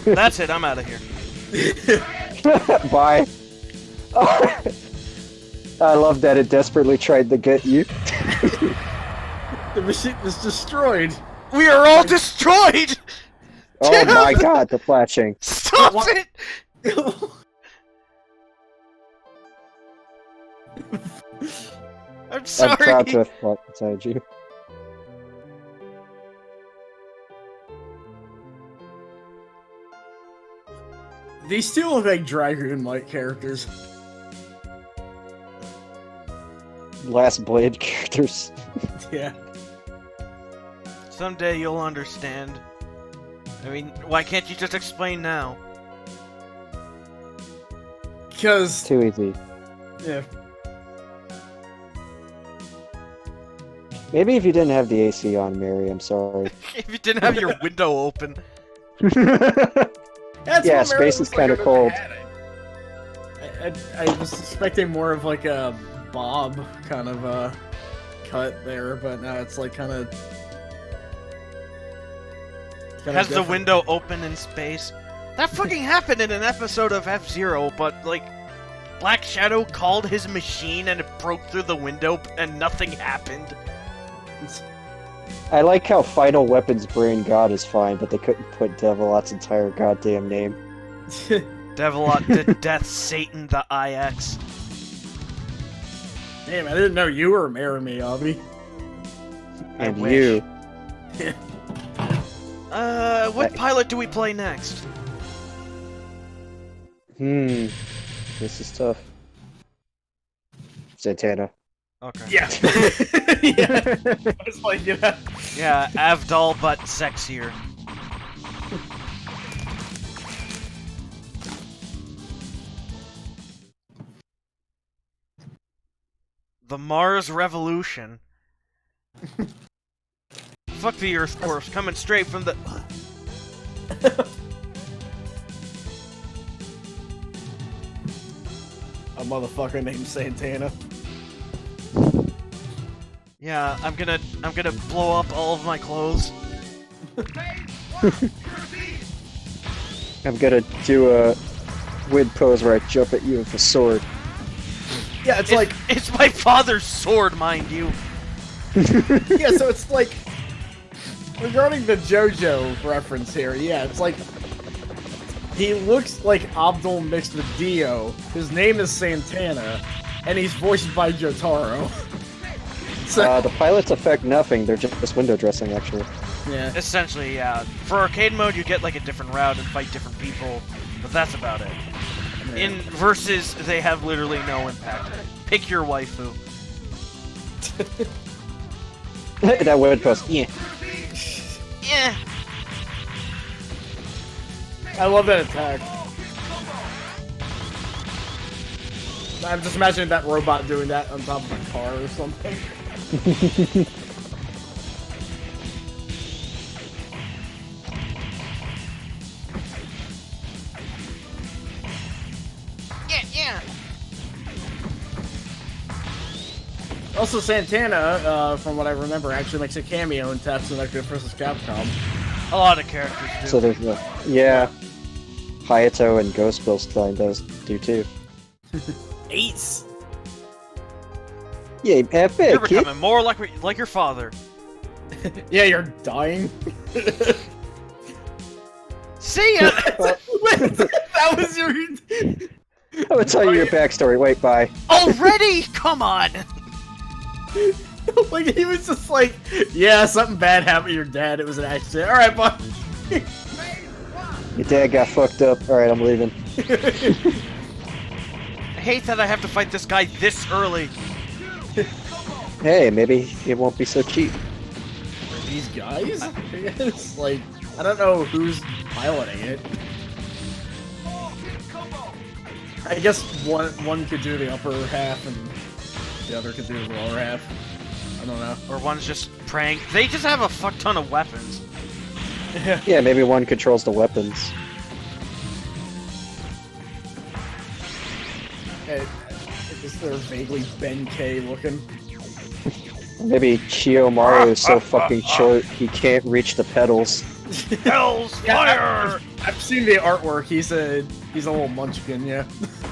That's it, I'm out of here. Bye. I love that it desperately tried to get you. The machine was destroyed. We are all destroyed! Oh my god, the flashing. Stop it! I'm sorry. I'm proud to have fought beside you. These two look like Dragoon-like characters. Last Blade characters. Yeah. Someday you'll understand. I mean, why can't you just explain now? Because... Too easy. Yeah. Maybe if you didn't have the AC on, Mary, I'm sorry. If you didn't have your window open. That's Yeah, what space Mary is kinda was like cold. I was expecting more of like a Bob kind of cut there, but now it's like kind of... Has the window open in space? That fucking happened in an episode of F-Zero, but like... Black Shadow called his machine and it broke through the window and nothing happened. I like how Final Weapon's Brain God is fine, but they couldn't put Devilot's entire goddamn name. Devilot, the Death Satan, the IX. Damn, I didn't know you were marrying me, Avi. And wish. you. What pilot do we play next? This is tough. Santana. Okay. Yeah. Yeah. I was like, you know. Yeah, Avdol, but sexier. The Mars Revolution. Fuck the Earth Force, coming straight from the... A motherfucker named Santana. Yeah, I'm gonna blow up all of my clothes. I'm gonna do a wind pose where I jump at you with a sword. Yeah, it's like... It's my father's sword, mind you. Yeah, so it's like... Regarding the JoJo reference here, yeah, it's like... He looks like Abdul mixed with Dio. His name is Santana, and he's voiced by Jotaro. So, The pilots affect nothing, they're just window dressing, actually. yeah. Essentially, yeah. For arcade mode, you get like a different route and fight different people, but that's about it. In Versus, they have literally no impact. Pick your waifu. That wind pose, yeah. Yeah. I love that attack. I'm just imagining that robot doing that on top of a car or something. Yeah. Also, Santana, from what I remember, actually makes a cameo in Tatsunoko vs. Capcom. A lot of characters do. So there's no... Yeah. Hayato and Ghost Billstein does do too. Ace! Yeah, epic, You're kid. becoming more like your father. Yeah, you're dying. See ya! That was your... I'm gonna tell you your backstory, wait, bye. Already? Come on! Like, he was just like, yeah, something bad happened to your dad, it was an accident. Alright, bye. Your dad got fucked up, alright, I'm leaving. I hate that I have to fight this guy this early. Hey, maybe it won't be so cheap. These guys? I guess, like, I don't know who's piloting it. I guess one could do the upper half and the other could do the lower half. I don't know. Or one's just praying. They just have a fuck ton of weapons. Yeah, maybe one controls the weapons. I guess they're vaguely Ben K looking. Maybe Chiyomaru is so fucking short he can't reach the pedals. Hell's fire! I've seen the artwork. He's a little munchkin, yeah.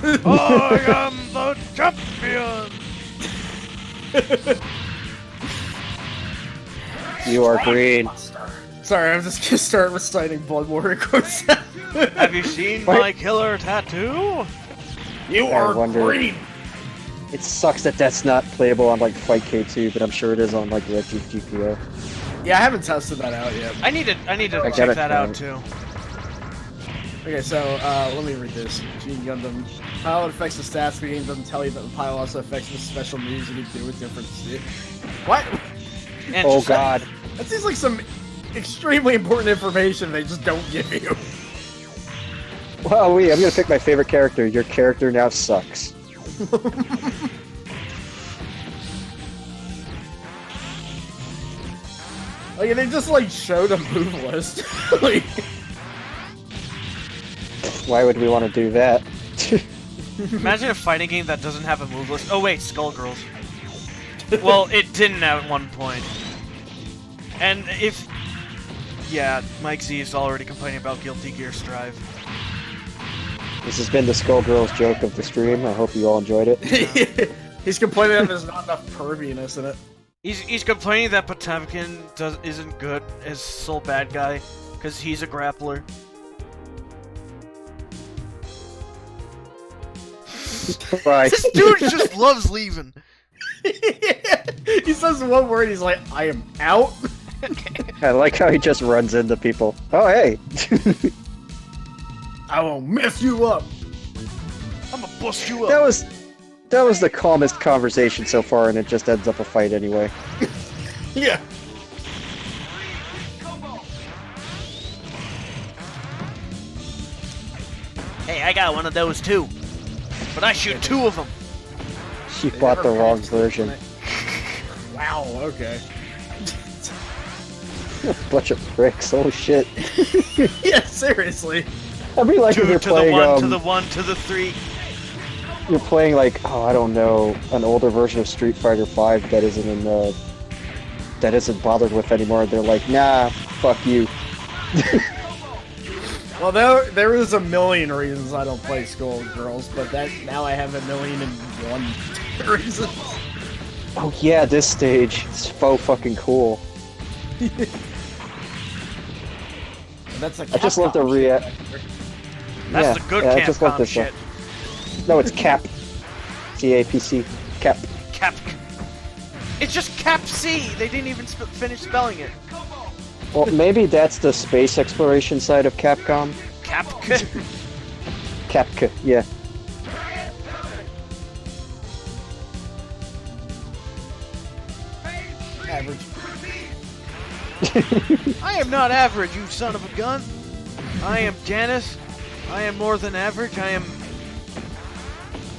I am the champion! You are green. Sorry, I'm just gonna start reciting Blood Warrior quotes. Have you seen What? my killer tattoo? You I are wonder- green! It sucks that that's not playable on like Fight K2, but I'm sure it is on like Red GPO. Yeah, I haven't tested that out yet. I need to I check gotta that try out it. too. Okay, so, let me read this. Gene Gundam. Pilot affects the stats, but the game doesn't tell you that the pilot also affects the special moves you can do with different shit. What? And Oh just- god. That seems like some extremely important information they just don't give you. Well, I'm gonna pick my favorite character. Your character now sucks. Like, they just, like, showed a move list. Like, Why would we want to do that? Imagine a fighting game that doesn't have a move list. Oh wait, Skullgirls. Well, it didn't at one point. And if... Yeah, Mike Z is already complaining about Guilty Gear Strive. This has been the Skullgirls joke of the stream. I hope you all enjoyed it. He's complaining that there's not enough perviness in it. He's complaining that Potemkin isn't good as sole bad guy because he's a grappler. Right. This dude just loves leaving. He says one word, he's like, I am out. I like how he just runs into people. Oh, hey! I will mess you up. I'm gonna bust you up. That was the calmest conversation so far, and it just ends up a fight anyway. Yeah. Hey, I got one of those too. But I shoot 2 of them. She bought the wrong version. Wow, okay. Bunch of pricks, oh shit. Yeah, seriously. I mean, like 2 if you're to playing, the 1 to the 1 to the 3. you're playing like, oh, I don't know, an older version of Street Fighter V that isn't in the, that isn't bothered with anymore. They're like, nah, fuck you. Well, there is a million reasons I don't play Skullgirls, but that now I have 1,000,001 reasons. Oh yeah, this stage, it's so fucking cool. That's a I just love the Capcom shit. That's the good I just love Capcom this shit. No, it's Cap. C-A-P-C. Cap. Cap. It's just Cap C. They didn't even finish spelling it. Well, maybe that's the space exploration side of Capcom. Cap. Capca, yeah. Average. I am not average, you son of a gun. I am Janice. I am more than average. I am.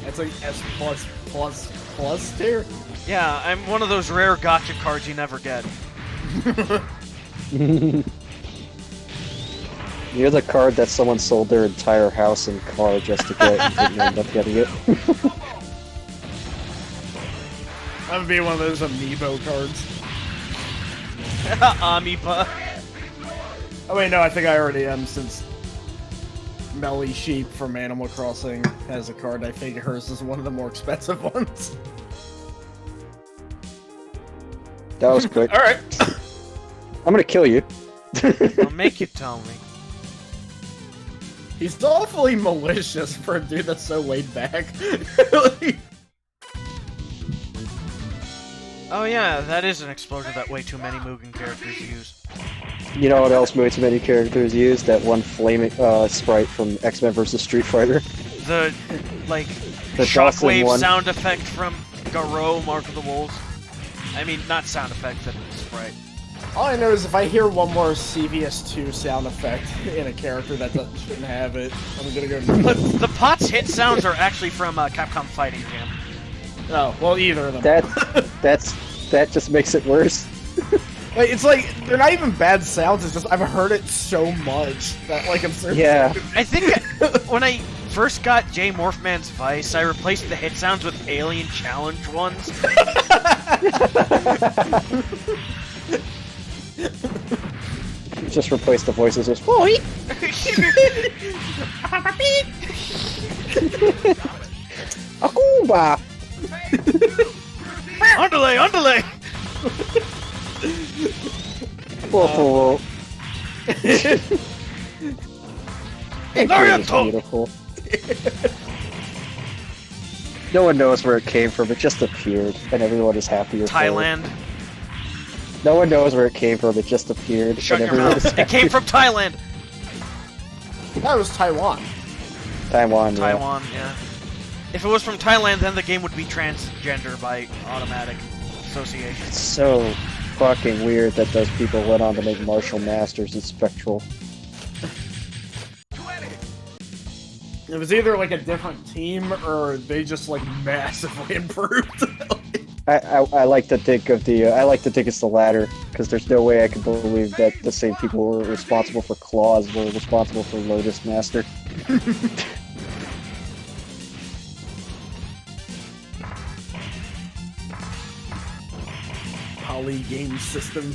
That's like S plus tier. Yeah, I'm one of those rare gotcha cards you never get. You're the card that someone sold their entire house and car just to get and didn't end up getting it. I'm gonna be one of those amiibo cards. Amoeba. Oh wait, no, I think I already am since Melly Sheep from Animal Crossing has a card. I think hers is one of the more expensive ones. That was quick. Alright. I'm gonna kill you. I'll make you tell me. He's awfully malicious for a dude that's so laid back. Like, Oh yeah, that is an explosion that way too many Mugen characters use. You know what else way too many characters use? That one flaming sprite from X-Men vs. Street Fighter. The, like, The Dawson shockwave one. sound effect from Garou, Mark of the Wolves. I mean, not sound effect, but sprite. all I know is if I hear one more CVS2 sound effect in a character that shouldn't have it, I'm gonna go nuts. The Potts hit sounds are actually from Capcom Fighting Jam. Oh, well, either of them. That just makes it worse. Like, it's like, they're not even bad sounds, it's just I've heard it so much that, like, I'm certain. Yeah. I think when I first got J Morphman's Vice, I replaced the hit sounds with Alien Challenge ones. Just replace the voices with "Boy." Akuba. Underlay, underlay! Whoa. That game is Naruto! beautiful. No one knows where it came from. It just appeared, and everyone is happier. for it. Thailand. No one knows where it came from. It just appeared, Shut and your everyone is mouth. happy. It came from Thailand. That was Taiwan. Taiwan. Yeah. Taiwan, yeah. If it was from Thailand, then the game would be transgender by automatic association. It's so fucking weird that those people went on to make Martial Masters and Spectral. It was either like a different team or they just like massively improved. I like to think of the I like to think it's the latter, because there's no way I can believe that the same people who were responsible for Claws were responsible for Lotus Master. Poly game system.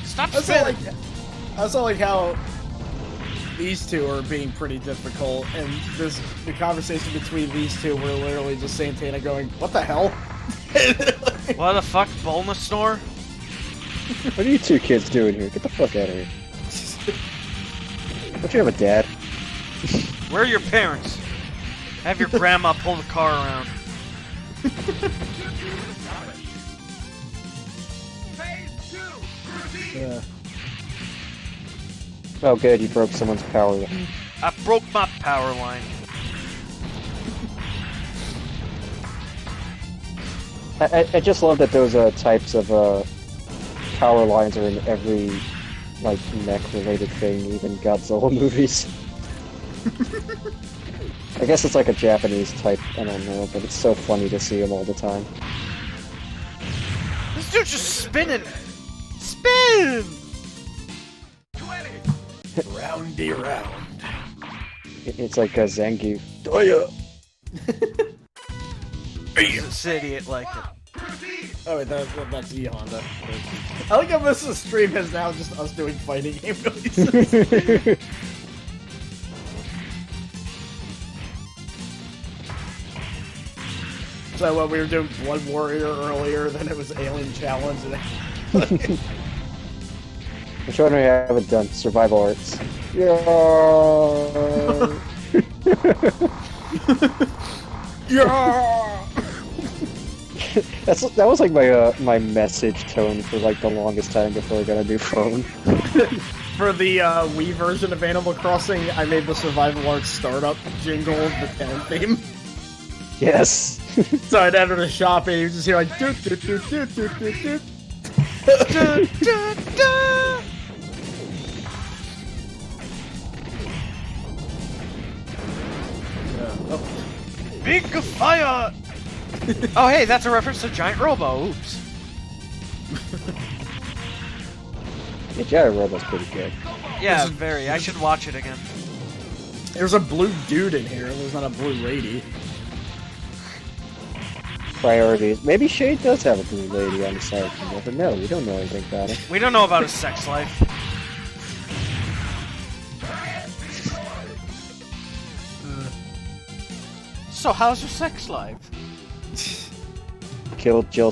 Stop I saw spinning! like how these two are being pretty difficult, and the conversation between these two were literally just Santana going, "What the hell?" What the fuck, Bulbasaur? What are you two kids doing here? Get the fuck out of here. Don't you have a dad? Where are your parents? Have your grandma pull the car around. Yeah. Oh good, you broke someone's power line. I broke my power line. I just love that those types of power lines are in every like mech-related thing, even Godzilla movies. I guess it's like a Japanese type, I don't know, but it's so funny to see them all the time. This dude's just spinning. Spin! Roundy round. It's like a Zangief. Oh yeah! This idiot like it. Oh wait, that's E Honda. I like how most of the stream is now just us doing fighting game noises. So when we were doing Blood Warrior earlier, then it was Alien Challenge. And Which one we haven't done? Survival Arts. Yeah. yeah. That was like my message tone for like the longest time before I got a new phone. For the Wii version of Animal Crossing, I made the Survival Arts startup jingle, the town theme. Yes. So I'd enter the shop and you just hear like doot doot doot doot doot doot doot. Big fire! Oh hey, that's a reference to Giant Robo. Oops. Yeah, Giant Robo's pretty good. Yeah, very. I should watch it again. There's a blue dude in here, there's not a blue lady. Priorities. Maybe Shade does have a blue lady on the side, you never know. We don't know anything about it. We don't know about his sex life. So how's your sex life? Killed Jim.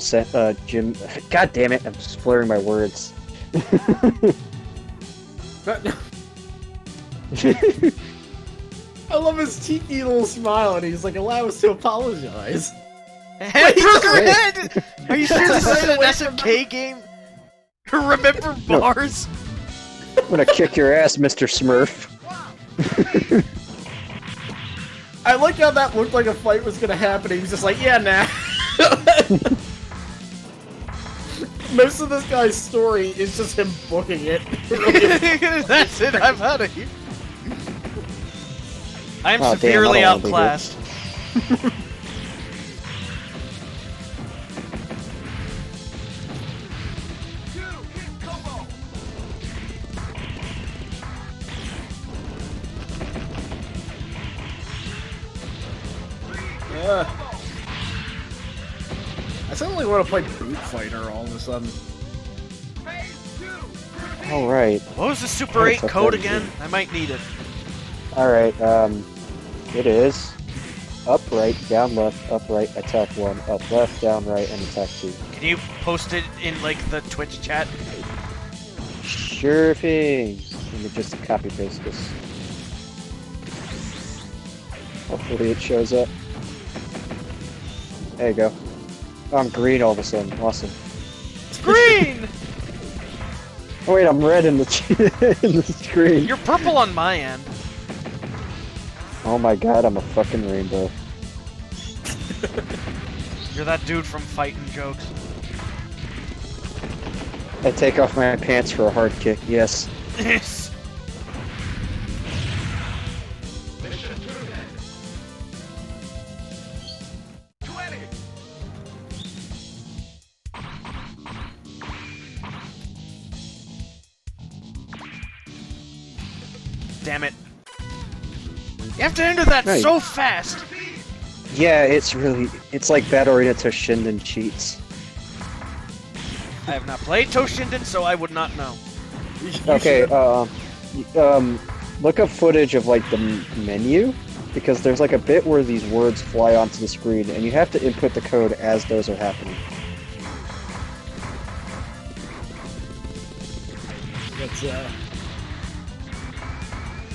God damn it! I'm slurring my words. I love his cheeky little smile, and he's like, "Allow us to apologize." Red! Are you serious? This is an SMK game? Remember bars? I'm gonna kick your ass, Mr. Smurf. I like how that looked like a fight was gonna happen. He was just like, "Yeah, nah." Most of this guy's story is just him booking it. That's it. I'm out of here. I'm Oh, severely damn, I don't wanna outclassed. I suddenly want to play Boot Fighter all of a sudden. Alright. What was the Super 8 code again? I might need it. Alright, it is up, right, down, left, up, right, attack 1, up, left, down, right, and attack 2. Can you post it in, like, the Twitch chat? Sure thing. Let me just copy paste this. Hopefully it shows up. There you go. Oh, I'm green all of a sudden. Awesome. It's green! Oh wait, I'm red in the in the screen. You're purple on my end. Oh my god, I'm a fucking rainbow. You're that dude from Fightin' Jokes. I take off my pants for a hard kick, yes. Yes. Damn it. You have to enter that Right. so fast! Yeah, it's like Battle Arena to Shinden cheats. I have not played Toshinden, so I would not know. Okay, look up footage of like the menu, because there's like a bit where these words fly onto the screen, and you have to input the code as those are happening. It's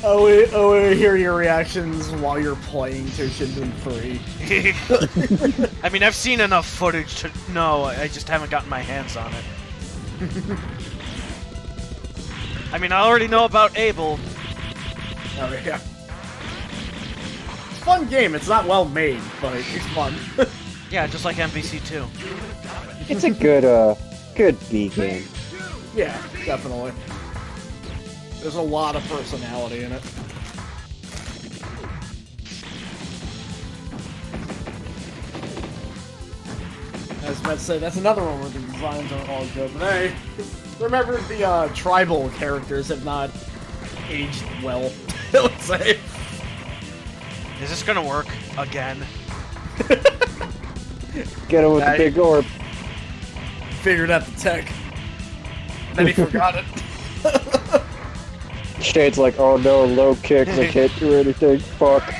I hear your reactions while you're playing Toshinden 3. I mean, I've seen enough footage to know. I just haven't gotten my hands on it. I mean, I already know about Abel. Oh yeah. Fun game. It's not well made, but it's fun. Yeah, just like MVC2. It's a good B game. Yeah, definitely. There's a lot of personality in it. I was about to say, that's another one where the designs aren't all good, but hey, remember the tribal characters have not aged well, let's say. Is this gonna work again? Get him with the big orb. Figured out the tech. Then he forgot it. Shade's like, oh no, low kicks, I can't do anything, fuck.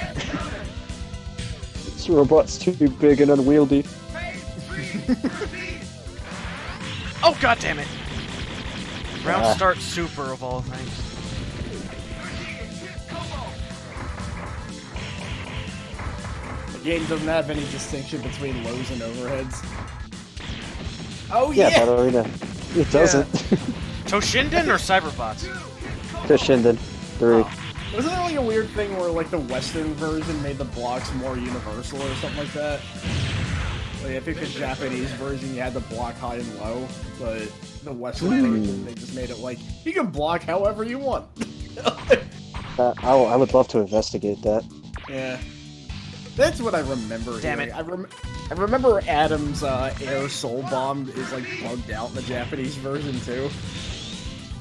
This robot's too big and unwieldy. Oh, god damn it! Round start super of all things. The game doesn't have any distinction between lows and overheads. Oh Yeah, yeah! Ballerina. It doesn't. Toshinden or Cyberbots? Toshinden 3. Wasn't there like a weird thing where like the Western version made the blocks more universal or something like that? Like, I think the Japanese version you had to block high and low, but the Western version they just made it like you can block however you want. I would love to investigate that. Yeah, that's what I remember. Damn hearing. it! I remember Adam's air soul bomb is like bugged out in the Japanese version too.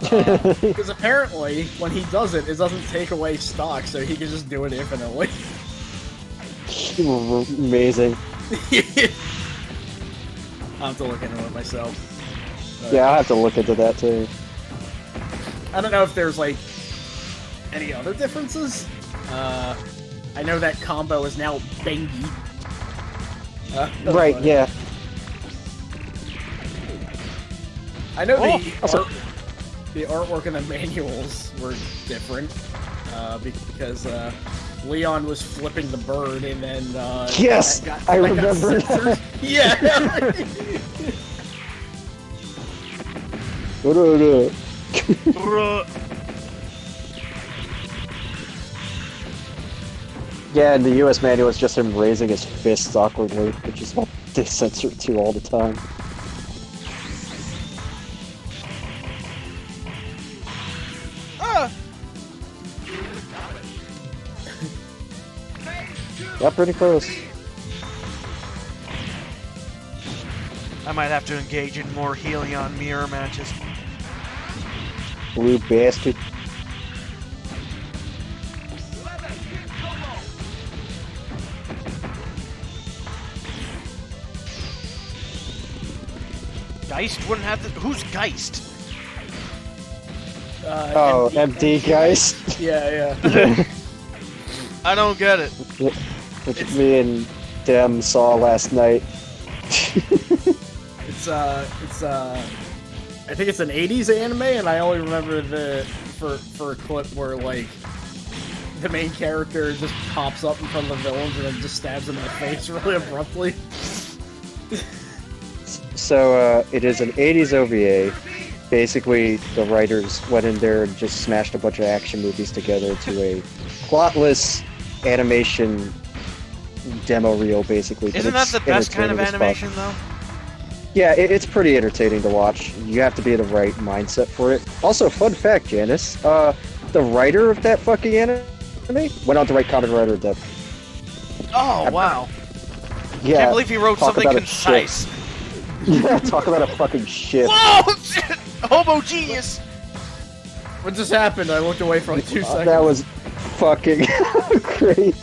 Because apparently when he does it, it doesn't take away stock, so he can just do it infinitely. Amazing. I'll have to look into it myself. Yeah, I'll have to look into that too. I don't know if there's like any other differences. I know that combo is now Bengi. Right, but yeah. I know the artwork in the manuals were different because Leon was flipping the bird and then Yes, I remember that. Yeah. Yeah, and the US manual is just him raising his fists awkwardly, which is what they censor it to all the time. Yeah, pretty close. I might have to engage in more Helion mirror matches. Blue bastard. Geist wouldn't have the. Who's Geist? Oh, MD Geist? Yeah. I don't get it. Which me and Dem saw last night. It's I think it's an 80s anime, and I only remember for a clip where like the main character just pops up in front of the villains and then just stabs them in the face really abruptly. So, it is an 80s OVA. Basically, the writers went in there and just smashed a bunch of action movies together to a plotless animation demo reel, basically. Isn't that the best kind of animation, though? Yeah, it's pretty entertaining to watch. You have to be in the right mindset for it. Also, fun fact, Janice, the writer of that fucking anime went on to write Kamen Rider Dead. Oh, wow. Yeah, Can't believe he wrote talk something about a concise. Yeah, talk about a fucking shit. Whoa! Homo genius! What just happened? I looked away for like 2 seconds. That was fucking great.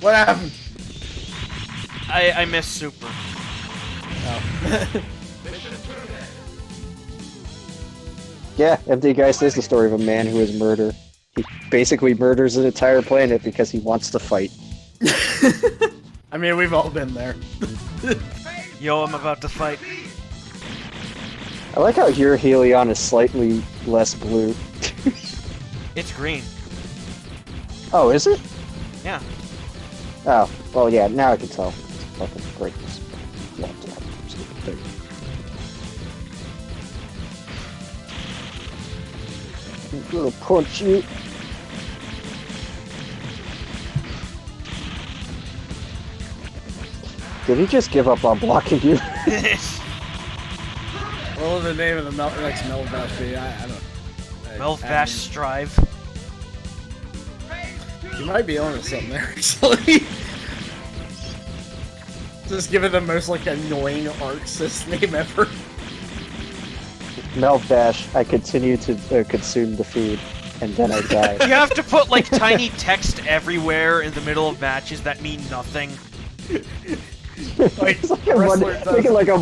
What happened? I missed Super. Oh. Yeah, MD Geist is the story of a man who is murder. He basically murders an entire planet because he wants to fight. I mean, we've all been there. Yo, I'm about to fight. I like how your Helion is slightly less blue. It's green. Oh, is it? Yeah. Oh, well, yeah, now I can tell. It's fucking great. Yeah, stupid thing. I'm gonna punch you. Did he just give up on blocking you? What was the name of the next Melvash be? I don't know. Melvash Strive. You might be on to something there, actually. Just give it the most, like, annoying Arxis name ever. Melvash, I continue to consume the food, and then I die. You have to put, like, tiny text everywhere in the middle of matches that mean nothing. It's like a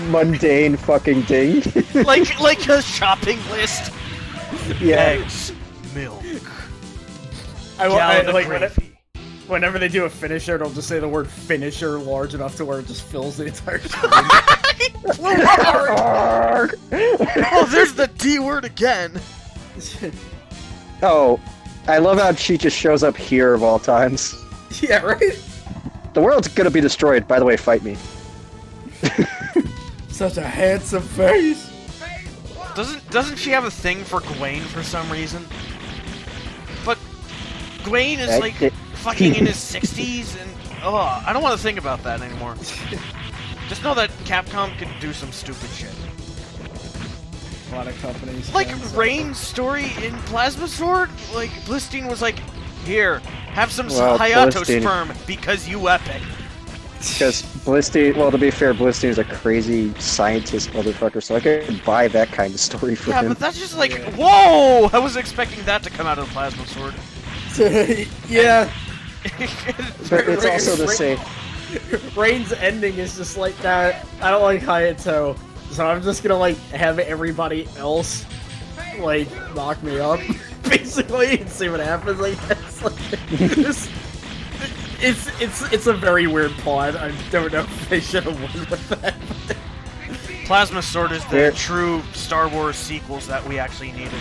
mundane fucking thing. like a shopping list. Yeah. Eggs, milk, I gallon of like gravy. whenever they do a finisher, it'll just say the word finisher large enough to where it just fills the entire screen. Oh, there's the D word again. Oh, I love how she just shows up here of all times. Yeah, right? The world's gonna be destroyed. By the way, fight me. Such a handsome face. Doesn't she have a thing for Gwaine for some reason? But Gwaine is like fucking in his 60s, and I don't want to think about that anymore. Just know that Capcom can do some stupid shit. A lot of companies. Like Rain's story in Plasma Sword, like Blistine was like, "Here, have some Hayato sperm because you epic." Because Blistine, well, to be fair, Blistine is a crazy scientist motherfucker, so I could buy that kind of story for him. Yeah, but that's just like, whoa! I wasn't expecting that to come out of the Plasma Sword. Yeah. It's also the same. Rain's ending is just like that. I don't like Hayato, so I'm just gonna like have everybody else like knock me up, basically, and see what happens. I guess. It's a very weird plot. I don't know if they should have won with that. Plasma Sword is the true Star Wars sequels that we actually needed.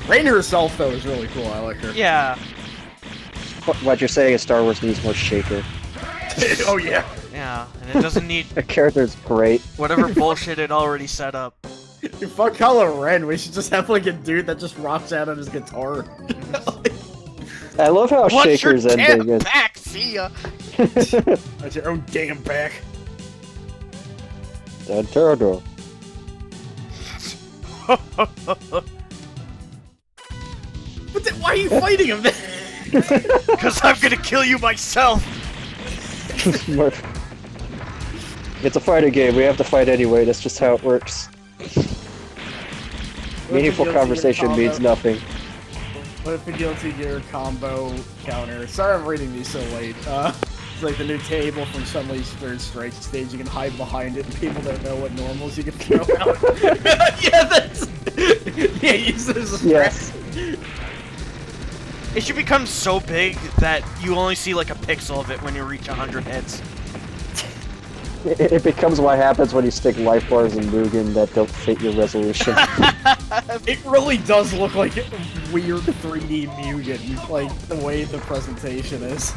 Rain herself, though, is really cool. I like her. Yeah. What you're saying is Star Wars needs more Shaker. Oh, yeah. Yeah, and it doesn't need The character's great. whatever bullshit it already set up. Dude, fuck Kylo Ren. We should just have like a dude that just rocks out on his guitar. I love how What's Shaker's your ending damn is. back? See ya. That's your own damn back. Turtle. But then why are you fighting him then? Because I'm gonna kill you myself. It's a fighting game. We have to fight anyway. That's just how it works. Meaningful conversation means nothing. What if the Guilty Gear combo counter? Sorry I'm reading these so late. It's like the new table from Chun-Li's third strike stage. You can hide behind it and people don't know what normals you can throw out. Yeah, that's... Yeah, use this as a Yes. It should become so big that you only see like a pixel of it when you reach 100 hits. It becomes what happens when you stick life bars in Mugen that don't fit your resolution. It really does look like a weird 3D Mugen, like the way the presentation is.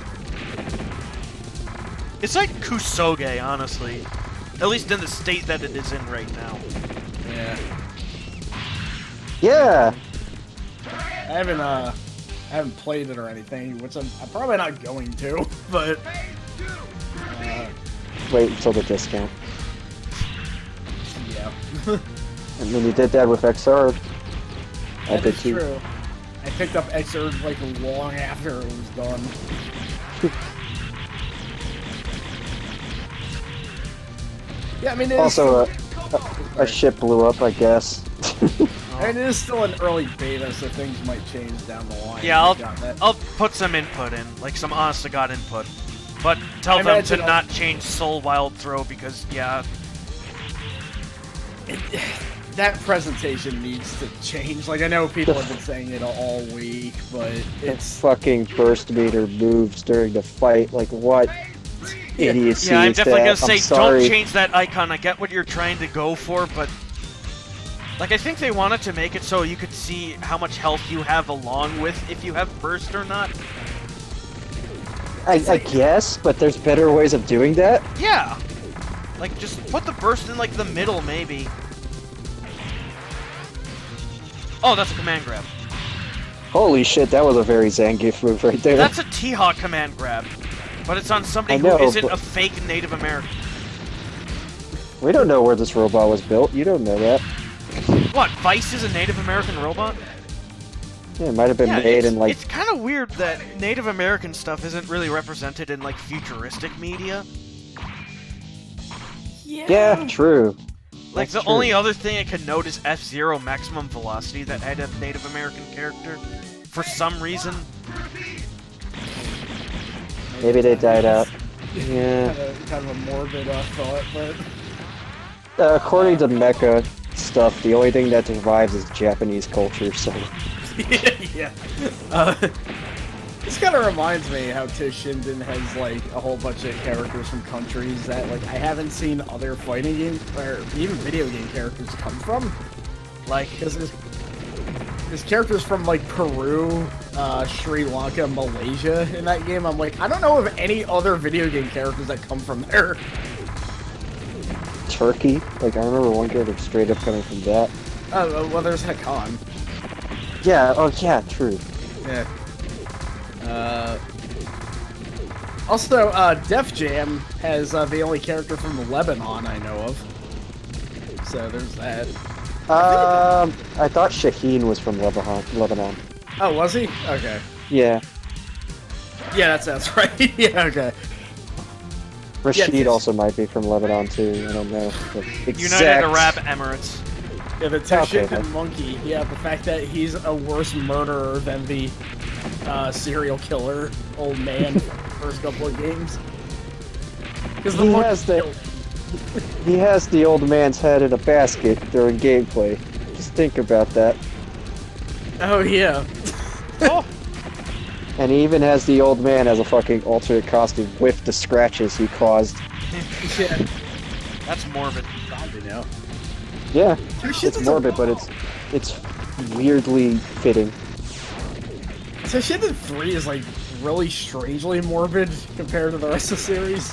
It's like Kusoge, honestly. At least in the state that it is in right now. Yeah. Yeah. I haven't played it or anything, which I'm probably not going to, but Wait until the discount. yeah. And then you did that with XR. I That did is too. true. I picked up Xrd like long after it was done. Yeah, I mean, it Also, is a ship blew up, I guess. and it is still an early beta, so things might change down the line. Yeah, That- I'll put some input in, like some honest to god input. But tell I them to imagine not change Soul Wild Throw because, yeah. that presentation needs to change. Like, I know people have been saying it all week, but it's... fucking burst meter moves during the fight. Like, what idiocy Yeah, I'm is definitely that? gonna I'm say, don't sorry. change that icon. I get what you're trying to go for, but... Like, I think they wanted to make it so you could see how much health you have along with if you have burst or not. I guess, but there's better ways of doing that. Yeah! Like, just put the burst in, like, the middle, maybe. Oh, that's a command grab. Holy shit, that was a very Zangief move right there. That's a T-Hawk command grab. But it's on somebody I know, who isn't but- a fake Native American. We don't know where this robot was built. You don't know that. What, Vice is a Native American robot? Yeah, it might have been made in like. It's kind of weird that Native American stuff isn't really represented in, like, futuristic media. Yeah, true. Like, That's the true. only other thing I could note is F-Zero Maximum Velocity that had a Native American character. For some reason. Maybe they died out. Yeah. Kind of a morbid thought, but... According to Mecha stuff, the only thing that survives is Japanese culture, so... yeah. This kind of reminds me how Tish Shinden has, like, a whole bunch of characters from countries that, like, I haven't seen other fighting game, or even video game characters come from. Like, because there's characters from, like, Peru, Sri Lanka, Malaysia in that game. I'm like, I don't know of any other video game characters that come from there. Turkey? Like, I remember one character straight up coming from that. Oh, well, there's Hakan. Yeah, oh yeah, true. Yeah. Also, Def Jam has the only character from Lebanon I know of. So there's that. I thought Shaheen was from Lebanon. Oh, was he? Okay. Yeah. Yeah, that sounds right. Yeah, okay. Rashid yes. also might be from Lebanon too, I don't know. United Arab Emirates. Yeah, the Tish Okay, Shinden then. monkey. Yeah, the fact that he's a worse murderer than the serial killer old man first couple of games. Because the He has the old man's head in a basket during gameplay. Just think about that. Oh, yeah. Oh! And he even has the old man as a fucking alternate costume with the scratches he caused. Yeah. That's morbid. Zombie now. Yeah, Tish it's Shinden's morbid, but it's weirdly fitting. So Shinden 3 is, like, really strangely morbid compared to the rest of the series.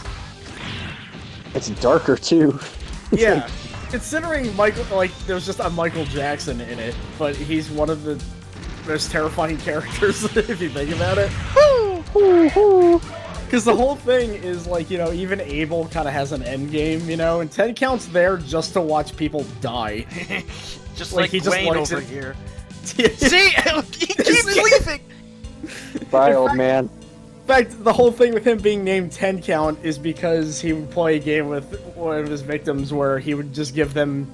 It's darker too. Yeah. Considering Michael, like, there's just a Michael Jackson in it, but he's one of the most terrifying characters if you think about it. Because the whole thing is, like, you know, even Abel kind of has an end game, you know, and 10 Count's there just to watch people die. Just Like, like he just Wayne likes over it. here. See? See? He keeps leaving! Bye, old man. In fact, the whole thing with him being named 10 Count is because he would play a game with one of his victims where he would just give them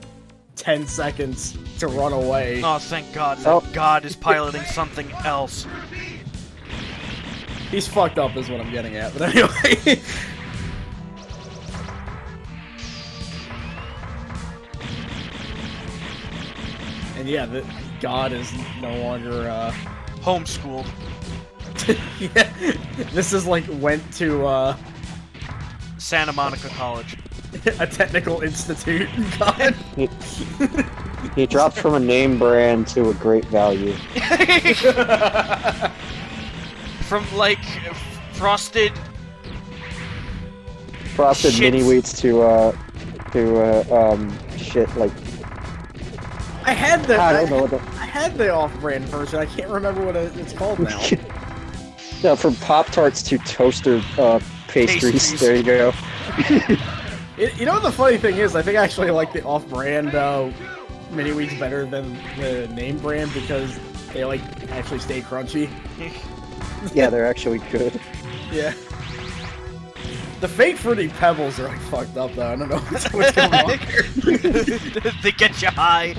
10 seconds to run away. Oh, thank God that Oh. God is piloting something else. He's fucked up is what I'm getting at, but anyway. And yeah, the God is no longer, Homeschooled. yeah, this is like went to, Santa Monica College. a technical institute. God. He dropped from a name brand to a great value. From, like, frosted... Frosted Shits. mini wheats to shit like I had the I don't know what I had the off-brand version. I can't remember what it's called now. no, from Pop Tarts to toaster pastries. Pastries. There you go. You know what the funny thing is? I think I actually like the off-brand mini wheats better than the name brand because they like actually stay crunchy. Yeah, they're actually good. Yeah. The fake fruity pebbles are like fucked up though. I don't know what's going on here. They get you high.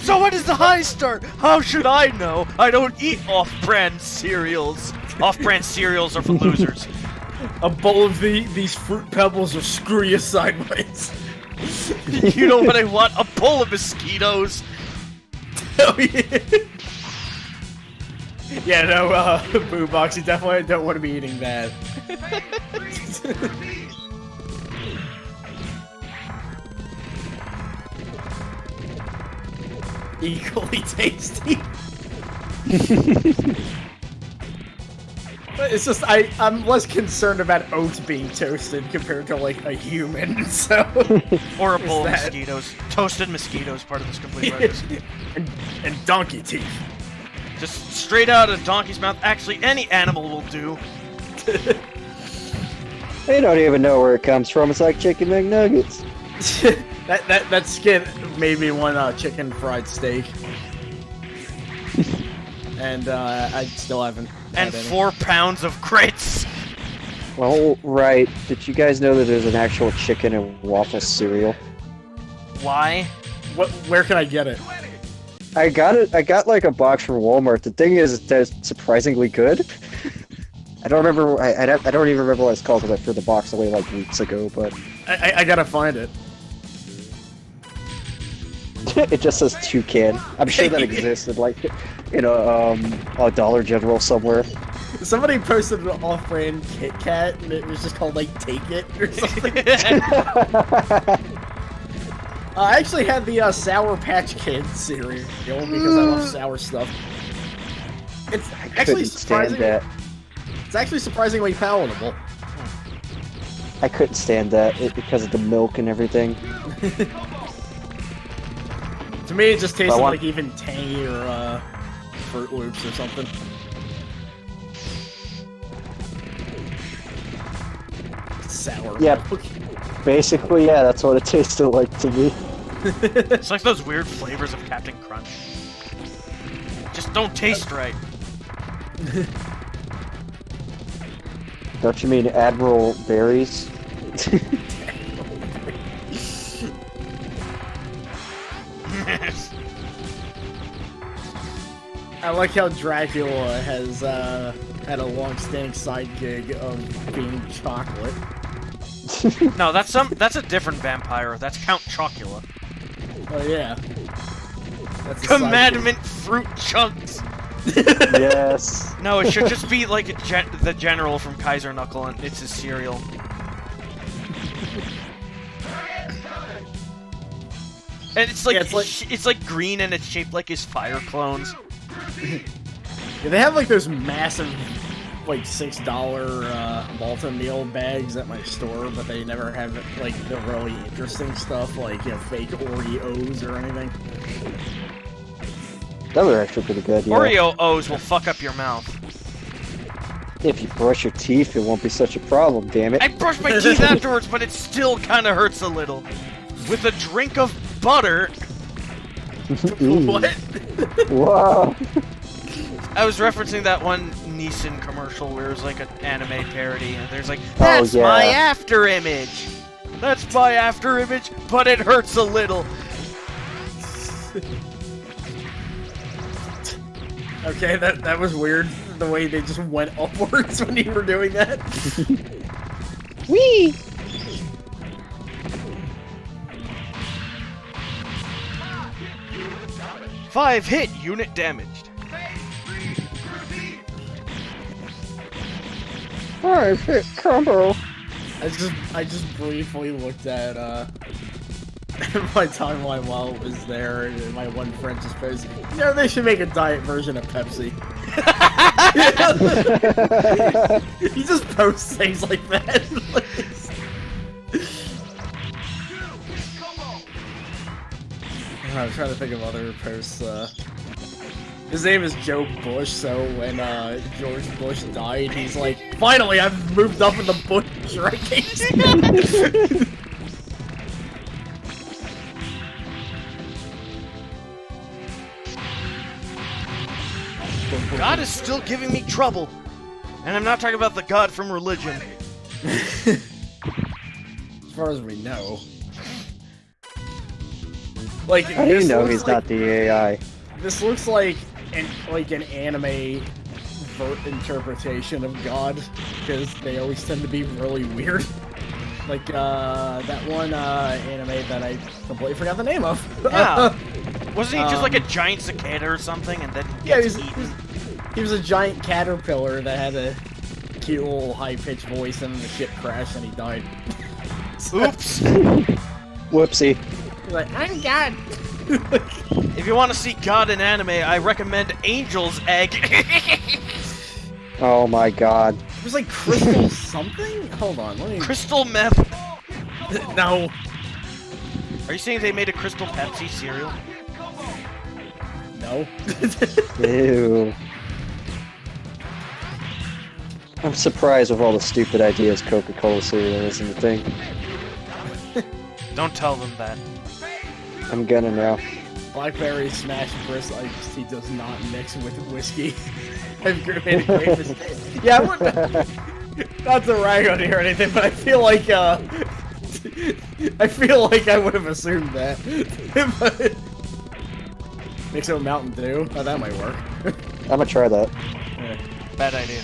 So when does the high start? How should I know? I don't eat off-brand cereals. Off-brand cereals are for losers. A bowl of these fruit pebbles will screw you sideways. You know what I want? A bowl of mosquitoes. Oh, yeah. Yeah, no, Boo Box, you definitely don't want to be eating that. Equally tasty. But it's just, I'm less concerned about oats being toasted compared to, like, a human, so... Or a bowl of mosquitoes. Toasted mosquitoes, part of this complete record. and donkey teeth. Just straight out of donkey's mouth. Actually, any animal will do. They don't even know where it comes from. It's like chicken McNuggets. that skin made me want chicken fried steak. And I still haven't had And any. 4 pounds of grits. Well, right. Did you guys know that there's an actual chicken and waffle cereal? Why? Where can I get it? I got it. I got like a box from Walmart. The thing is, it's surprisingly good. I don't remember. I don't even remember what it's called because I threw the box away like weeks ago. But I gotta find it. it just says toucan. I'm sure that existed, like, in a Dollar General somewhere. Somebody posted an off-brand Kit Kat, and it was just called like "Take It" or something. I actually had the Sour Patch Kids cereal because I love sour stuff. It's actually It's actually surprisingly palatable. I couldn't stand that because of the milk and everything. To me, it just tasted like even tangy or Fruit Loops or something. Sour. Yeah, basically, yeah, that's what it tasted like to me. It's like those weird flavors of Captain Crunch. Just don't taste right. Don't you mean Admiral Berries? I like how Dracula has had a long-standing side gig of being chocolate. No, that's a different vampire. That's Count Chocula. Oh yeah. That's Commandment fruit chunks. Yes. No, it should just be like the general from Kaiser Knuckle, and it's his cereal. And it's like, it's like green and it's shaped like his fire clones. Yeah, they have like those massive, like $6 Malta meal bags at my store, but they never have like the really interesting stuff like fake Oreos or anything. Those are actually pretty good, yeah. Oreo O's will fuck up your mouth. If you brush your teeth, it won't be such a problem, damn it. I brush my teeth afterwards, but it still kind of hurts a little. With a drink of butter. What? Whoa. I was referencing that one Nissan commercial where it was like an anime parody, and there's like, that's my after image! That's my after image, but it hurts a little. Okay, that was weird, the way they just went upwards when you were doing that. Whee! Five hit unit damaged. 5 hit combo. I just briefly looked at my timeline while it was there, and my one friend just posted, they should make a diet version of Pepsi. He just posts things like that. I'm trying to think of other posts. His name is Joe Bush, so when George Bush died, he's like, finally, I've moved up in the Bush rankings. God is still giving me trouble. And I'm not talking about the God from religion. As far as we know. Like, How do you know he's not the AI? This looks like an anime interpretation of God, because they always tend to be really weird. Like, that one, anime that I completely forgot the name of. Yeah. Wasn't he just like a giant cicada or something, and then he Yeah, gets eaten? he was a giant caterpillar that had a cute little high-pitched voice, and then the ship crashed and he died. Oops. Whoopsie. He's like, I'm God. If you want to see God in anime, I recommend Angel's Egg. Oh my god. It was like crystal something? Hold on, let me... Crystal meth. No. Are you saying they made a Crystal Pepsi cereal? No. Ew. I'm surprised with all the stupid ideas Coca-Cola cereal isn't a thing. Don't tell them that. I'm gonna now. Blackberry Smash Brisk Iced Tea does not mix with whiskey. I've made a great mistake. Yeah, I wouldn't... Not to rag on you or anything, but I feel like, I would have assumed that. But... Mix it with Mountain Dew? Oh, that might work. I'm gonna try that. Yeah. Bad idea.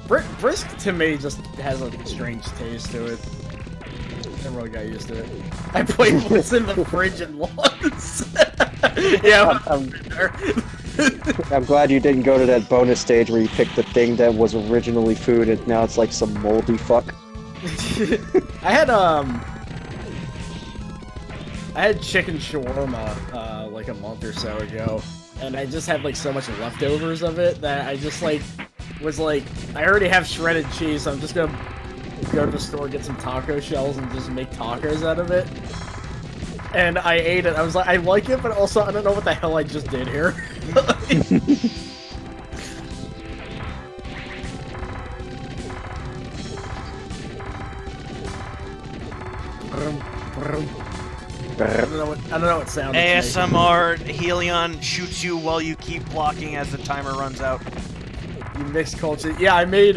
Brisk to me just has a strange taste to it. Never really got used to it. I played what's in the fridge and lost. Yeah, I'm glad you didn't go to that bonus stage where you picked the thing that was originally food and now it's like some moldy fuck. I had chicken shawarma like a month or so ago, and I just had like so much leftovers of it that I just like was like, I already have shredded cheese, so I'm just gonna go to the store, get some taco shells, and just make tacos out of it. And I ate it. I was like, I like it, but also I don't know what the hell I just did here. I don't know what sound it's making. ASMR Helion shoots you while you keep blocking as the timer runs out. You mixed culture. Yeah, I made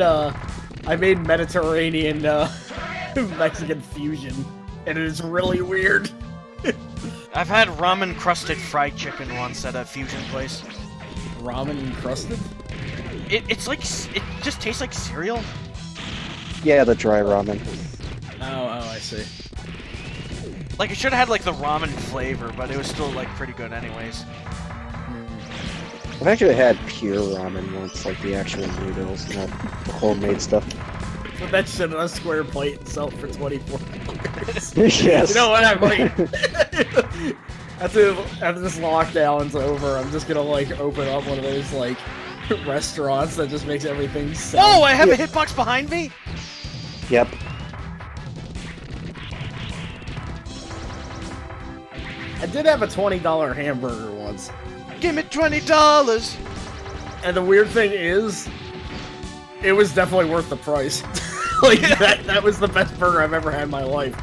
Mediterranean Mexican fusion, and it is really weird. I've had ramen crusted fried chicken once at a fusion place. Ramen encrusted? It's like, it just tastes like cereal. Yeah, the dry ramen. Oh, I see. Like, it should have had like the ramen flavor, but it was still like pretty good anyways. I've actually had pure ramen once, like the actual noodles, not the homemade stuff. Put that shit on a square plate and sell it for $24. Yes. You know what? I'm like, after this lockdown's over, I'm just gonna like open up one of those like restaurants that just makes everything sound. Oh, I have a hitbox behind me. Yep. I did have a $20 hamburger once. Give me $20. And the weird thing is, it was definitely worth the price. Like, that was the best burger I've ever had in my life.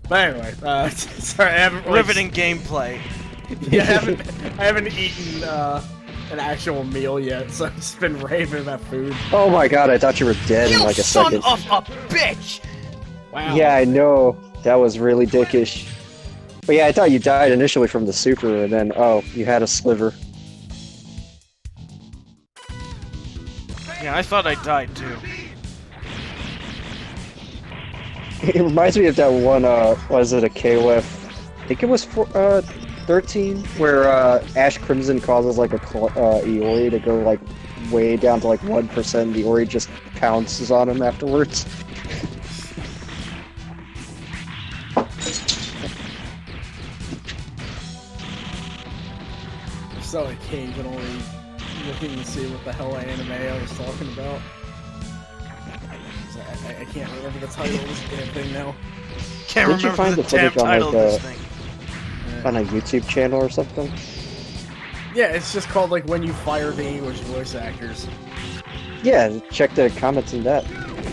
But anyway, sorry, I haven't really... Riveting gameplay. Yeah, I haven't eaten, an actual meal yet, so I've just been raving about food. Oh my god, I thought you were dead in like a son second. of a bitch! Wow. Yeah, I know. That was really dickish. But yeah, I thought you died initially from the super, and then, oh, you had a sliver. Yeah, I thought I died too. It reminds me of that one, was it a KOF? I think it was 13, where Ash Crimson causes like a Iori to go like way down to like 1%, and the Iori just pounces on him afterwards. So I came but only looking to see what the hell anime I was talking about. I can't remember the title of this damn thing now. Can't Didn't you remember find the the damn footage on, title of this like, thing. on a YouTube channel or something? Yeah, it's just called like When You Fire the English Voice Actors. Yeah, check the comments in that.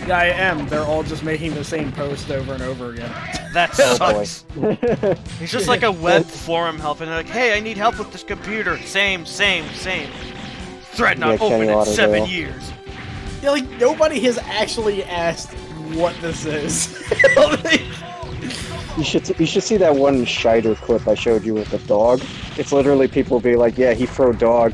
Yeah, I am. They're all just making the same post over and over again. That Oh boy. sucks. It's just like a web forum help, and they're like, hey, I need help with this computer. Same. Thread not Yeah, Kenny open in Lauderdale. 7 years. Yeah, like nobody has actually asked what this is. You should see that one Scheider clip I showed you with the dog. It's literally people being like, yeah, he throw dog.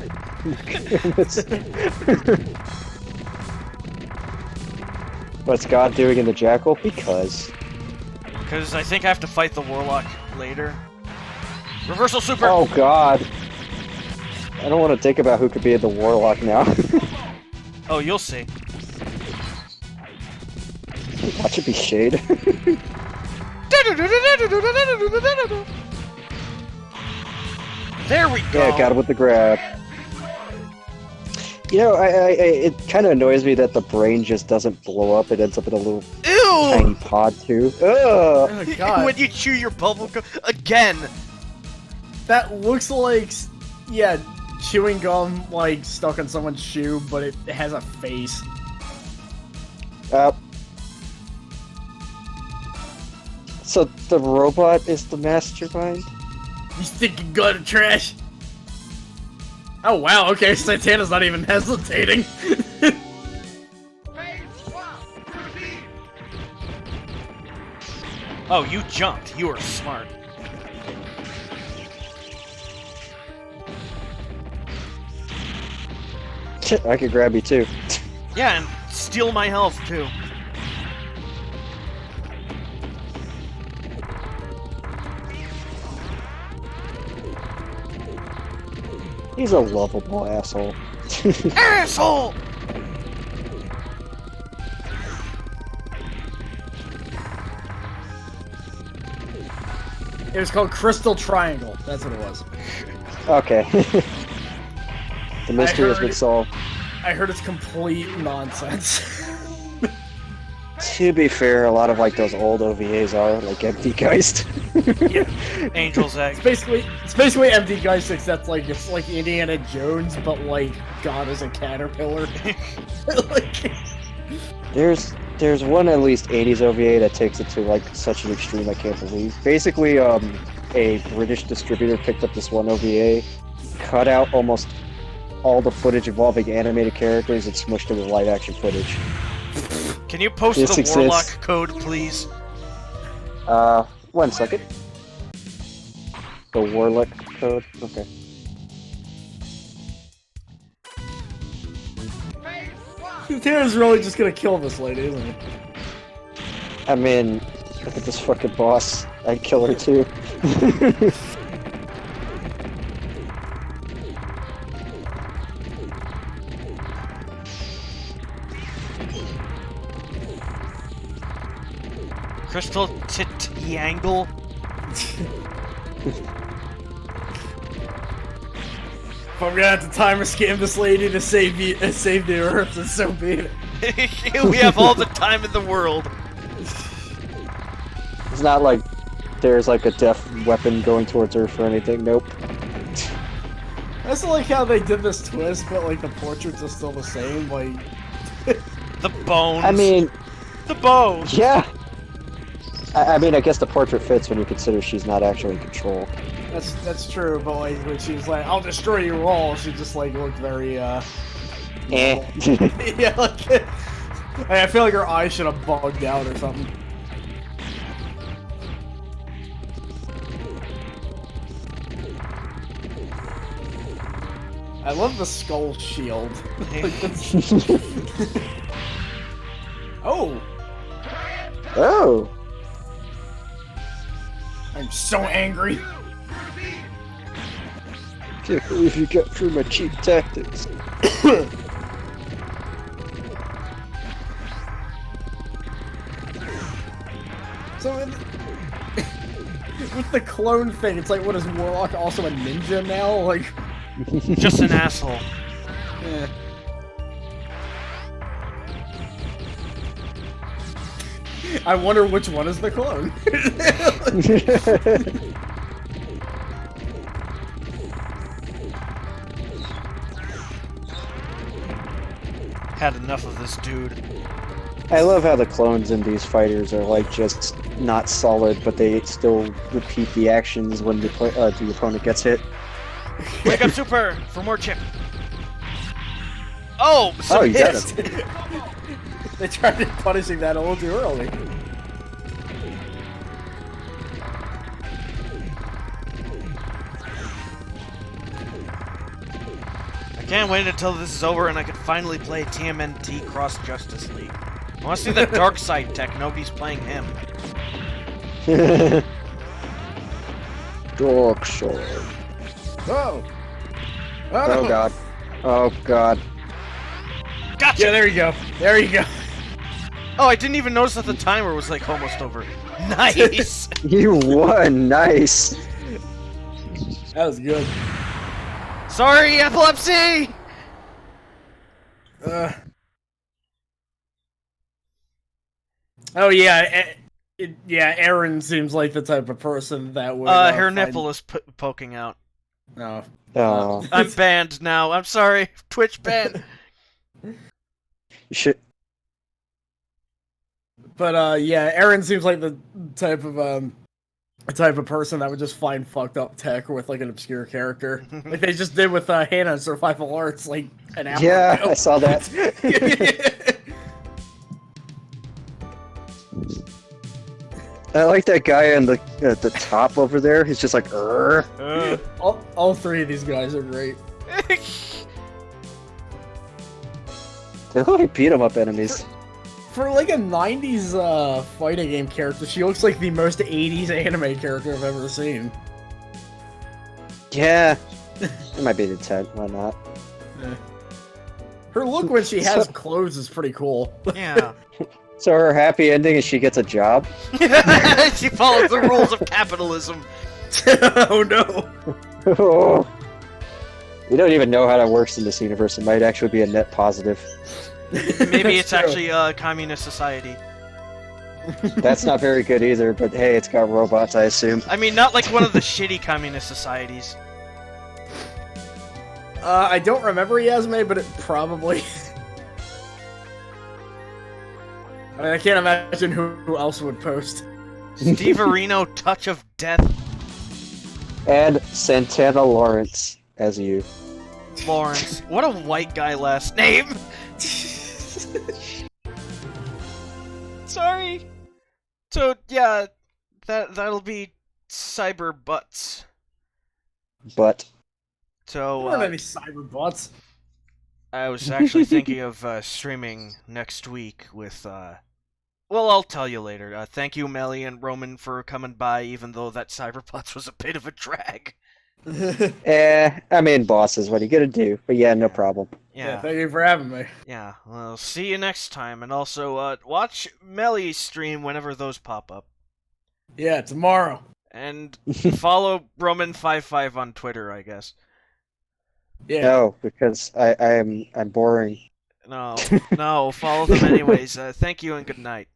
What's God doing in the Jackal? Because I think I have to fight the Warlock later. Reversal super! oh God, I don't want to think about who could be in the Warlock now. Oh, you'll see. Watch it be Shade. There we go! Yeah, got him with the grab. You know, it kind of annoys me that the brain just doesn't blow up. It ends up in a little Ew! tiny pod too. Ugh. Oh god. When you chew your bubble gum again. That looks like, yeah, chewing gum like stuck on someone's shoe, but it has a face. So the robot is the mastermind? You stinking gutter trash! Oh wow, okay, Santana's not even hesitating. Oh, you jumped. You were smart. I could grab you too. Yeah, and steal my health, too. He's a lovable asshole. Asshole! It was called Crystal Triangle, that's what it was. Okay. The mystery has been solved. I heard it's complete nonsense. To be fair, a lot of like those old OVAs are like Empty Geist. Yeah. Angel's Egg. It's basically MD Geist, except like it's like Indiana Jones, but like God is a caterpillar. Like, There's one at least 80s OVA that takes it to like such an extreme I can't believe. Basically, a British distributor picked up this one OVA, cut out almost all the footage involving animated characters and smushed it with live action footage. Can you post This the exists. Warlock code, please? 1 second. The Warlock code? Okay. Santana's really just gonna kill this lady, isn't he? I mean, look at this fucking boss. I'd kill her too. Crystal Triangle? If I'm gonna have to timer scam this lady to save the Earth, then so be it. We have all the time in the world. It's not like there's like a death weapon going towards Earth or anything. Nope. That's like how they did this twist, but like the portraits are still the same. Like The bones. I mean, the bones. yeah. I mean, I guess the portrait fits when you consider she's not actually in control. that's true. But like when she was like, "I'll destroy you all," she just like looked very Eh. yeah. Like I feel like her eyes should have bugged out or something. I love the skull shield. Like, oh! Oh. I'm so angry. Can't believe you got through my cheap tactics. So with the clone thing, it's like, what is Warlock also a ninja now? Like, Just an asshole. eh. I wonder which one is the clone. Had enough of this dude. I love how the clones in these fighters are like just not solid, but they still repeat the actions when the opponent gets hit. Wake up super for more chip. Oh, some Oh, you got hits. They tried punishing that a little too early. I can't wait until this is over and I can finally play TMNT Cross Justice League. I want to see the dark side tech. Nobody's playing him. Dark side. Oh! Oh god. Oh god. Gotcha! Yeah, there you go. There you go. Oh, I didn't even notice that the timer was like almost over. Nice! You won. Nice. That was good. Sorry, epilepsy! Oh yeah, yeah. Aaron seems like the type of person that would. Her find... nipple is poking out. No. Oh. I'm banned now. I'm sorry. Twitch ban. You should. But yeah, Aaron seems like the type of person that would just find fucked up tech with like an obscure character, like they just did with Hannah in Survival Arts like an hour Yeah, ago. I saw that. I like that guy at the top over there. He's just like, all three of these guys are great. They look like beat 'em up enemies. For like a 90s fighting game character, she looks like the most 80s anime character I've ever seen. Yeah, it might be the intent. Why not? Her look when she has clothes is pretty cool. Yeah. So her happy ending is she gets a job. She follows the rules of capitalism. Oh no! Oh. You don't even know how that works in this universe. It might actually be a net positive. Maybe it's true. actually a communist society. That's not very good either, but hey, it's got robots, I assume. I mean, not like one of the shitty communist societies. I don't remember Yasme, but it probably. I mean, I can't imagine who else would post. Steve Areno, Touch of Death. And Santana Lawrence as you. Lawrence. What a white guy last name! Sorry. So, yeah, that'll be Cyberbots. But So, There aren't any Cyberbots. I was actually thinking of streaming next week with, well, I'll tell you later. Thank you, Melly and Roman, for coming by, even though that Cyberbots was a bit of a drag. I mean, bosses, what are you gonna do? But yeah, no problem. Yeah, Thank you for having me. yeah. Well, see you next time, and also, watch Melly's stream whenever those pop up. Yeah, tomorrow. And follow Roman55 on Twitter, I guess. Yeah. No, because I'm boring. No, follow them anyways. Thank you and good night.